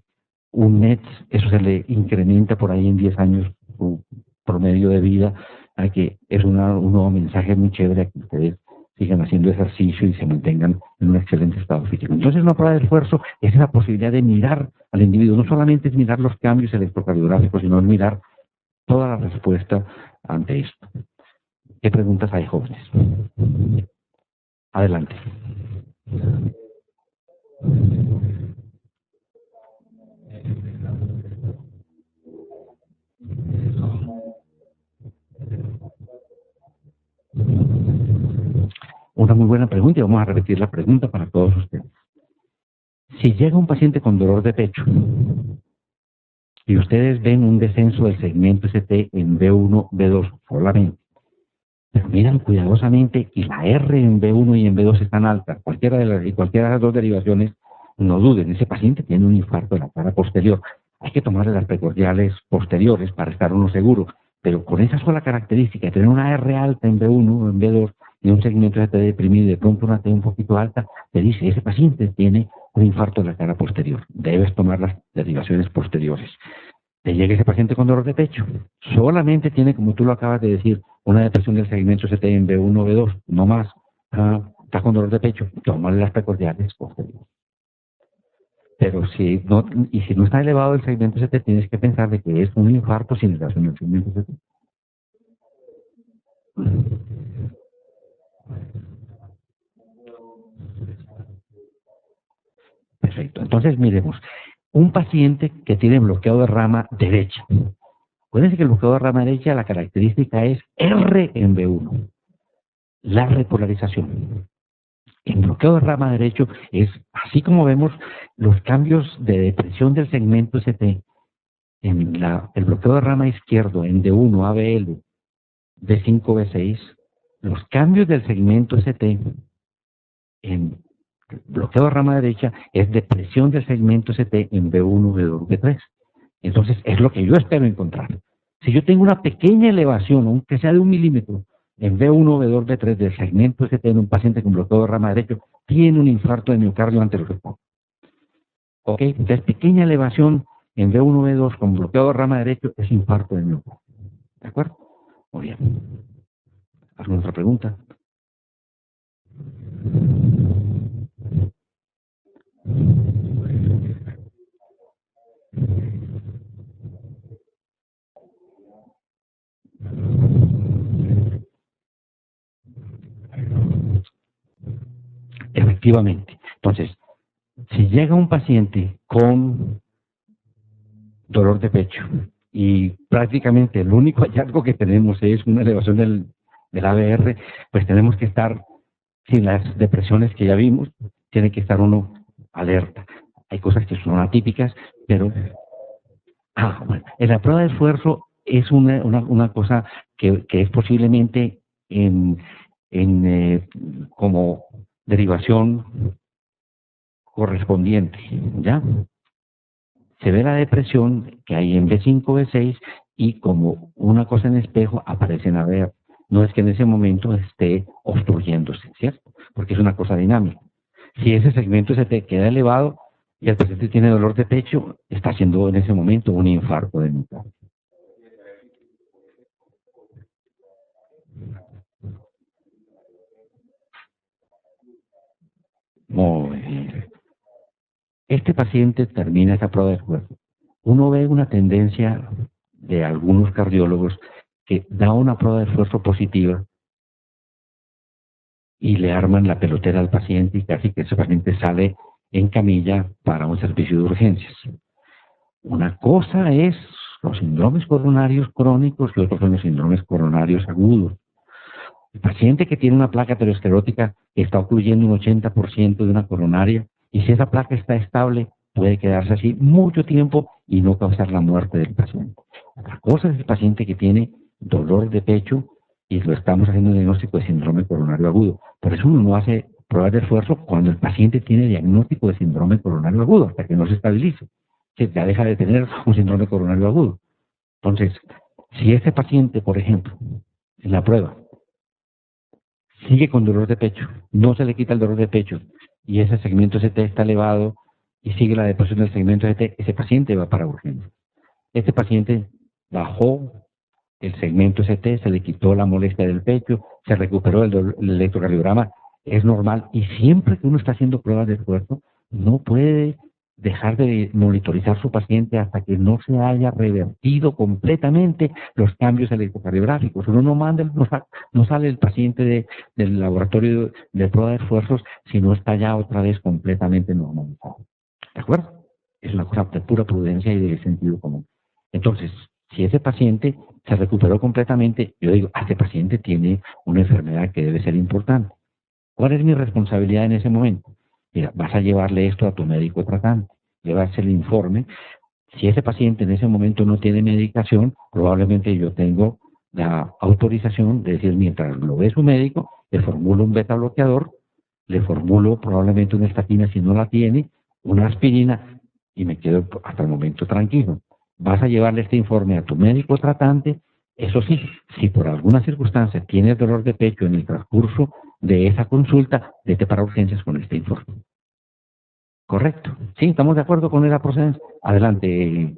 un MET, eso se le incrementa por ahí en 10 años su promedio de vida, a que es un nuevo mensaje muy chévere a que ustedes sigan haciendo ejercicio y se mantengan en un excelente estado físico. Entonces, una prueba de esfuerzo es la posibilidad de mirar al individuo. No solamente es mirar los cambios electrocardiográficos, sino es mirar toda la respuesta ante esto. ¿Qué preguntas hay, jóvenes? Adelante. Una muy buena pregunta y vamos a repetir la pregunta para todos ustedes. Si llega un paciente con dolor de pecho y ustedes ven un descenso del segmento ST en B1, B2 solamente, pero miran cuidadosamente y la R en B1 y en B2 están altas, cualquiera de las dos derivaciones, no duden, ese paciente tiene un infarto de la cara posterior. Hay que tomarle las precordiales posteriores para estar uno seguro, pero con esa sola característica de tener una R alta en B1 o en B2 y un segmento ST deprimido y de pronto una T un poquito alta, te dice, ese paciente tiene un infarto de la cara posterior. Debes tomar las derivaciones posteriores. Te llega ese paciente con dolor de pecho. Solamente tiene, como tú lo acabas de decir, una depresión del segmento ST en B1 o B2, no más. Está con dolor de pecho, tómale las precordiales posteriores. Pero si no está elevado el segmento ST, tienes que pensar de que es un infarto sin elevación del segmento ST. Perfecto. Entonces, miremos. Un paciente que tiene bloqueo de rama derecha. Acuérdense que el bloqueo de rama derecha, la característica es R en B1. La repolarización. En bloqueo de rama derecho es, así como vemos los cambios de depresión del segmento ST, en el bloqueo de rama izquierdo, en D1, ABL, D5, B6, los cambios del segmento ST en bloqueo de rama derecha es depresión del segmento ST en B1, B2, B3. Entonces, es lo que yo espero encontrar. Si yo tengo una pequeña elevación, aunque sea de 1 milímetro, en B1, B2, B3 del segmento ST en un paciente con bloqueo de rama derecho, tiene un infarto de miocardio anterorrectal. ¿Ok? Entonces, pequeña elevación en B1, B2 con bloqueo de rama derecho es infarto de miocardio. ¿De acuerdo? Muy bien. ¿Alguna otra pregunta? Efectivamente. Entonces, si llega un paciente con dolor de pecho y prácticamente el único hallazgo que tenemos es una elevación del ABR, pues tenemos que estar, sin las depresiones que ya vimos, tiene que estar uno alerta. Hay cosas que son atípicas, pero bueno, en la prueba de esfuerzo es una cosa que es posiblemente como derivación correspondiente, ¿ya? Se ve la depresión que hay en B5, B6 y como una cosa en espejo aparecen a ver. No es que en ese momento esté obstruyéndose, ¿cierto? Porque es una cosa dinámica. Si ese segmento se te queda elevado, y el paciente tiene dolor de pecho, está haciendo en ese momento un infarto de miocardio. Muy bien. Este paciente termina esa prueba de esfuerzo. Uno ve una tendencia de algunos cardiólogos que da una prueba de esfuerzo positiva y le arman la pelotera al paciente y casi que ese paciente sale en camilla para un servicio de urgencias. Una cosa es los síndromes coronarios crónicos y otros son los síndromes coronarios agudos. El paciente que tiene una placa aterosclerótica que está ocluyendo un 80% de una coronaria, y si esa placa está estable, puede quedarse así mucho tiempo y no causar la muerte del paciente. Otra cosa es el paciente que tiene dolor de pecho y lo estamos haciendo un diagnóstico de síndrome coronario agudo. Por eso uno no hace pruebas de esfuerzo cuando el paciente tiene diagnóstico de síndrome coronario agudo, hasta que no se estabilice, que ya deja de tener un síndrome coronario agudo. Entonces, si este paciente, por ejemplo, en la prueba, sigue con dolor de pecho, no se le quita el dolor de pecho y ese segmento ST está elevado y sigue la depresión del segmento ST, ese paciente va para urgencia. Este paciente bajó el segmento ST, se le quitó la molestia del pecho, se recuperó el electrocardiograma, es normal, y siempre que uno está haciendo pruebas de esfuerzo, no puede dejar de monitorizar su paciente hasta que no se haya revertido completamente los cambios electrocardiográficos. Uno no manda, no sale el paciente del laboratorio de prueba de esfuerzos si no está ya otra vez completamente normalizado. ¿De acuerdo? Es una cosa de pura prudencia y de sentido común. Entonces, si ese paciente se recuperó completamente, yo digo, este paciente tiene una enfermedad que debe ser importante. ¿Cuál es mi responsabilidad en ese momento? Mira, vas a llevarle esto a tu médico tratante, llevarse el informe. Si ese paciente en ese momento no tiene medicación, probablemente yo tengo la autorización de decir, mientras lo ve su médico, le formulo un beta bloqueador, le formulo probablemente una estatina si no la tiene, una aspirina, y me quedo hasta el momento tranquilo. Vas a llevarle este informe a tu médico tratante. Eso sí, si por alguna circunstancia tienes dolor de pecho en el transcurso de esa consulta, vete para urgencias con este informe. ¿Correcto? ¿Sí? ¿Estamos de acuerdo con esa procedencia? Adelante.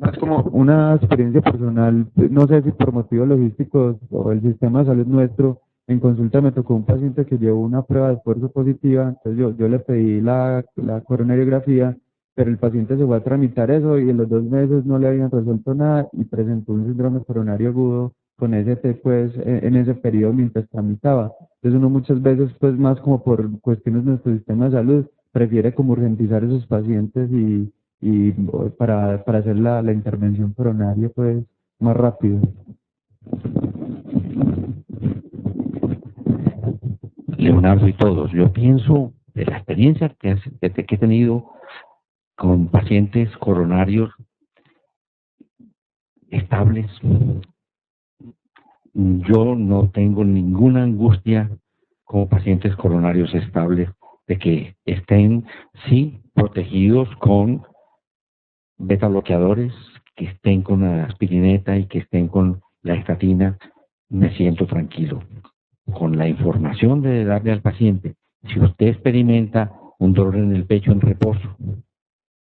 Es como una experiencia personal, no sé si por motivos logísticos o el sistema de salud nuestro, en consulta me tocó un paciente que llevó una prueba de esfuerzo positiva, entonces yo le pedí la coronariografía, pero el paciente se fue a tramitar eso y en los 2 meses no le habían resuelto nada y presentó un síndrome coronario agudo con ST pues en ese periodo mientras tramitaba. Entonces uno muchas veces pues más como por cuestiones de nuestro sistema de salud prefiere como urgentizar esos pacientes y para hacer la intervención coronaria pues más rápido. Leonardo y todos, yo pienso de la experiencia que he tenido con pacientes coronarios estables, yo no tengo ninguna angustia con pacientes coronarios estables de que estén, sí, protegidos con beta bloqueadores, que estén con la aspirineta y que estén con la estatina. Me siento tranquilo. Con la información de darle al paciente, si usted experimenta un dolor en el pecho en reposo,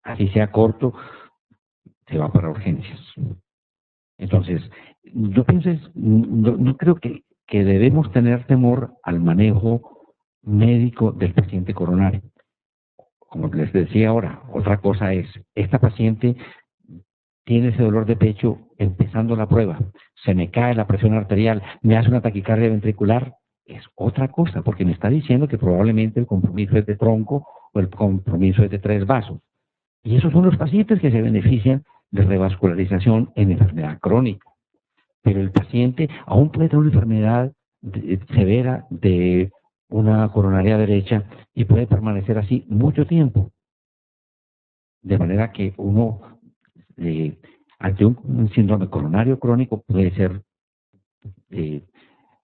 así sea corto, se va para urgencias. Entonces, yo pienso, no creo que debemos tener temor al manejo médico del paciente coronario. Como les decía ahora, otra cosa es, esta paciente tiene ese dolor de pecho empezando la prueba, se me cae la presión arterial, me hace una taquicardia ventricular, es otra cosa, porque me está diciendo que probablemente el compromiso es de tronco o el compromiso es de 3 vasos. Y esos son los pacientes que se benefician de revascularización en enfermedad crónica. Pero el paciente aún puede tener una enfermedad severa de una coronaria derecha y puede permanecer así mucho tiempo. De manera que uno, ante un síndrome coronario crónico, puede ser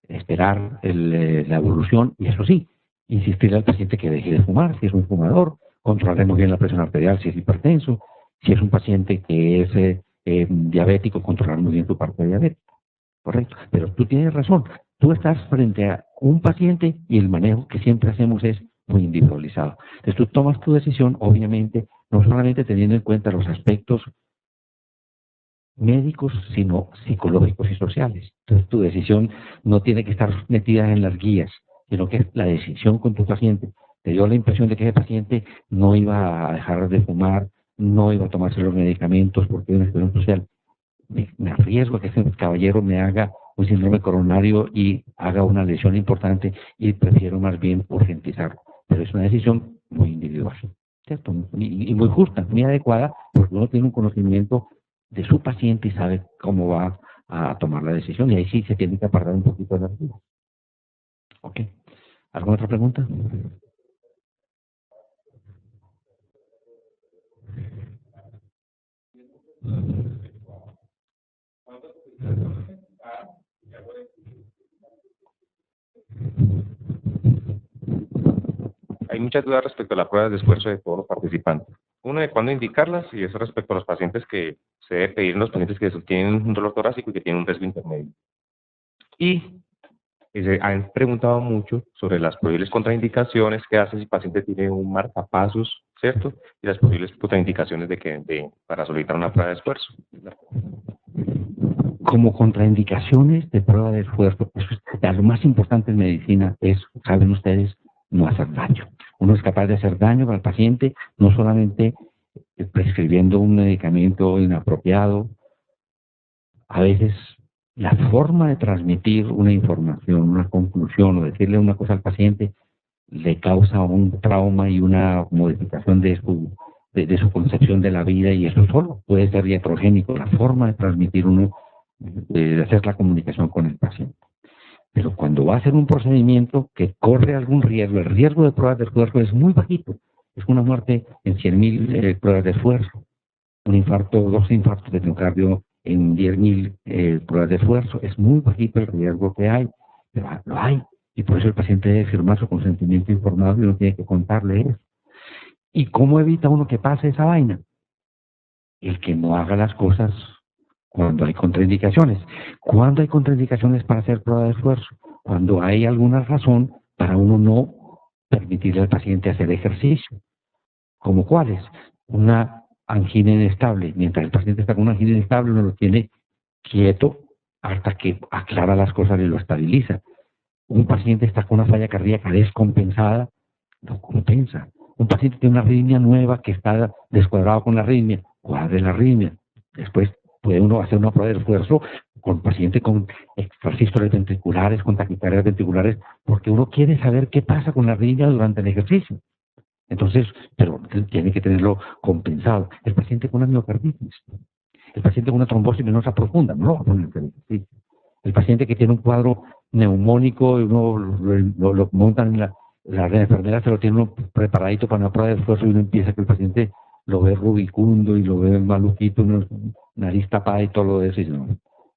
esperar la evolución, y eso sí, insistirle al paciente que deje de fumar, si es un fumador, controlaremos bien la presión arterial si es hipertenso, si es un paciente que es diabético, controlar muy bien tu parte diabética. Correcto. Pero tú tienes razón. Tú estás frente a un paciente y el manejo que siempre hacemos es muy individualizado. Entonces tú tomas tu decisión, obviamente, no solamente teniendo en cuenta los aspectos médicos, sino psicológicos y sociales. Entonces tu decisión no tiene que estar metida en las guías, sino que es la decisión con tu paciente. Te dio la impresión de que ese paciente no iba a dejar de fumar, no iba a tomarse los medicamentos porque hay una situación social. Me arriesgo a que ese caballero me haga un síndrome coronario y haga una lesión importante y prefiero más bien urgentizarlo. Pero es una decisión muy individual, ¿cierto? Y muy justa, muy adecuada, porque uno tiene un conocimiento de su paciente y sabe cómo va a tomar la decisión. Y ahí sí se tiene que apartar un poquito de la vida. ¿Ok? ¿Alguna otra pregunta? Hay muchas dudas respecto a las pruebas de esfuerzo de todos los participantes. Una de cuándo indicarlas y eso respecto a los pacientes que se debe pedir en los pacientes que tienen un dolor torácico y que tienen un riesgo intermedio. Y se han preguntado mucho sobre las posibles contraindicaciones que hace si el paciente tiene un marcapasos, ¿cierto? Y las posibles contraindicaciones para solicitar una prueba de esfuerzo. Como contraindicaciones de prueba de esfuerzo, pues, lo más importante en medicina es, saben ustedes, no hacer daño. Uno es capaz de hacer daño al paciente, no solamente prescribiendo un medicamento inapropiado. A veces la forma de transmitir una información, una conclusión o decirle una cosa al paciente le causa un trauma y una modificación de su concepción de la vida, y eso solo puede ser iatrogénico, la forma de transmitir de hacer la comunicación con el paciente. Pero cuando va a hacer un procedimiento que corre algún riesgo, el riesgo de pruebas de esfuerzo es muy bajito, es una muerte en 100.000 pruebas de esfuerzo, un infarto, 2 infartos de miocardio en 10.000 pruebas de esfuerzo, es muy bajito el riesgo que hay, pero lo hay, y por eso el paciente debe firmar su consentimiento informado y uno tiene que contarle eso. ¿Y cómo evita uno que pase esa vaina? El que no haga las cosas cuando hay contraindicaciones. ¿Cuándo hay contraindicaciones para hacer prueba de esfuerzo? Cuando hay alguna razón para uno no permitirle al paciente hacer ejercicio. ¿Como cuáles? Una angina inestable. Mientras el paciente está con una angina inestable, uno lo tiene quieto hasta que aclara las cosas y lo estabiliza. Un paciente está con una falla cardíaca descompensada, lo compensa. Un paciente tiene una arritmia nueva que está descuadrado con la arritmia, cuadre la arritmia. Después puede uno hacer una prueba de esfuerzo con paciente con extrasístoles ventriculares, con taquicardias ventriculares, porque uno quiere saber qué pasa con la arritmia durante el ejercicio. Entonces, pero tiene que tenerlo compensado. El paciente con una miocarditis, el paciente con una trombosis venosa profunda, no lo va a poner en el ejercicio. El paciente que tiene un cuadro neumónico, y uno lo montan en la enfermera, se lo tiene uno preparadito para una prueba de esfuerzo y uno empieza que el paciente lo ve rubicundo y lo ve maluquito, nariz tapada y todo lo de eso, y no,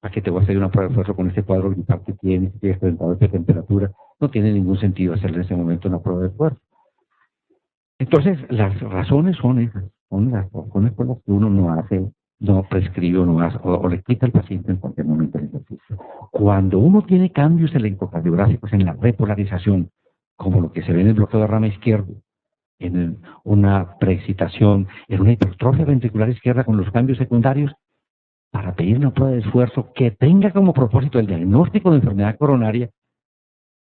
¿a qué te voy a hacer una prueba de esfuerzo con ese cuadro gripal que tiene 32 de temperatura? No tiene ningún sentido hacerle en ese momento una prueba de esfuerzo. Entonces, las razones son esas, son las razones por las que uno no hace, no prescribe o le quita al paciente en cualquier momento el ejercicio. Cuando uno tiene cambios electrocardiográficos en la repolarización, como lo que se ve en el bloqueo de rama izquierdo, en una preexcitación, en una hipertrofia ventricular izquierda con los cambios secundarios, para pedir una prueba de esfuerzo que tenga como propósito el diagnóstico de enfermedad coronaria,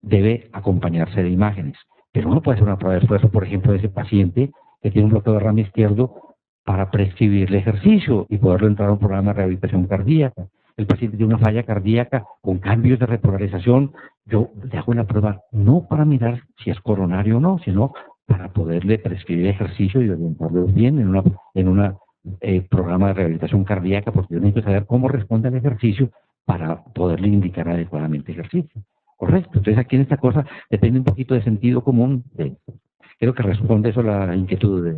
debe acompañarse de imágenes. Pero uno puede hacer una prueba de esfuerzo, por ejemplo, de ese paciente que tiene un bloqueo de rama izquierdo para prescribirle ejercicio y poderlo entrar a un programa de rehabilitación cardíaca. El paciente tiene una falla cardíaca con cambios de repolarización. Yo le hago una prueba no para mirar si es coronario o no, sino para poderle prescribir ejercicio y orientarlo bien en un programa de rehabilitación cardíaca, porque yo necesito saber cómo responde al ejercicio para poderle indicar adecuadamente ejercicio. Correcto. Entonces aquí en esta cosa depende un poquito de sentido común. Creo que responde eso a la inquietud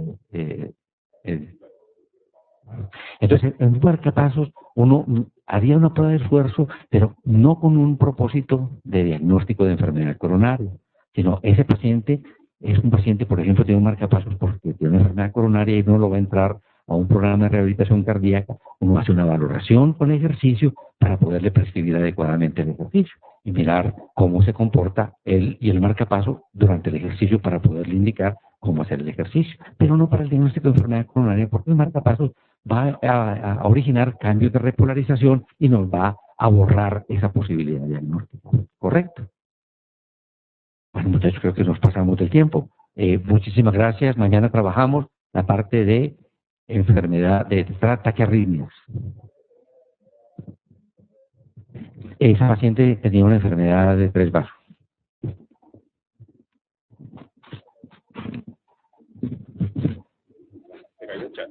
entonces, en un marcapasos uno haría una prueba de esfuerzo, pero no con un propósito de diagnóstico de enfermedad coronaria, sino ese paciente es un paciente, por ejemplo, tiene un marcapasos porque tiene una enfermedad coronaria y no lo va a entrar a un programa de rehabilitación cardíaca, uno hace una valoración con el ejercicio para poderle prescribir adecuadamente el ejercicio y mirar cómo se comporta él y el marcapaso durante el ejercicio para poderle indicar cómo hacer el ejercicio, pero no para el diagnóstico de enfermedad coronaria, porque el marcapasos va a originar cambios de repolarización y nos va a borrar esa posibilidad de diagnóstico. ¿Correcto? Bueno, muchachos, creo que nos pasamos del tiempo. Muchísimas gracias. Mañana trabajamos la parte de enfermedad de taquiarritmias. Esa paciente tenía una enfermedad de 3 vasos. Te cayó el chat.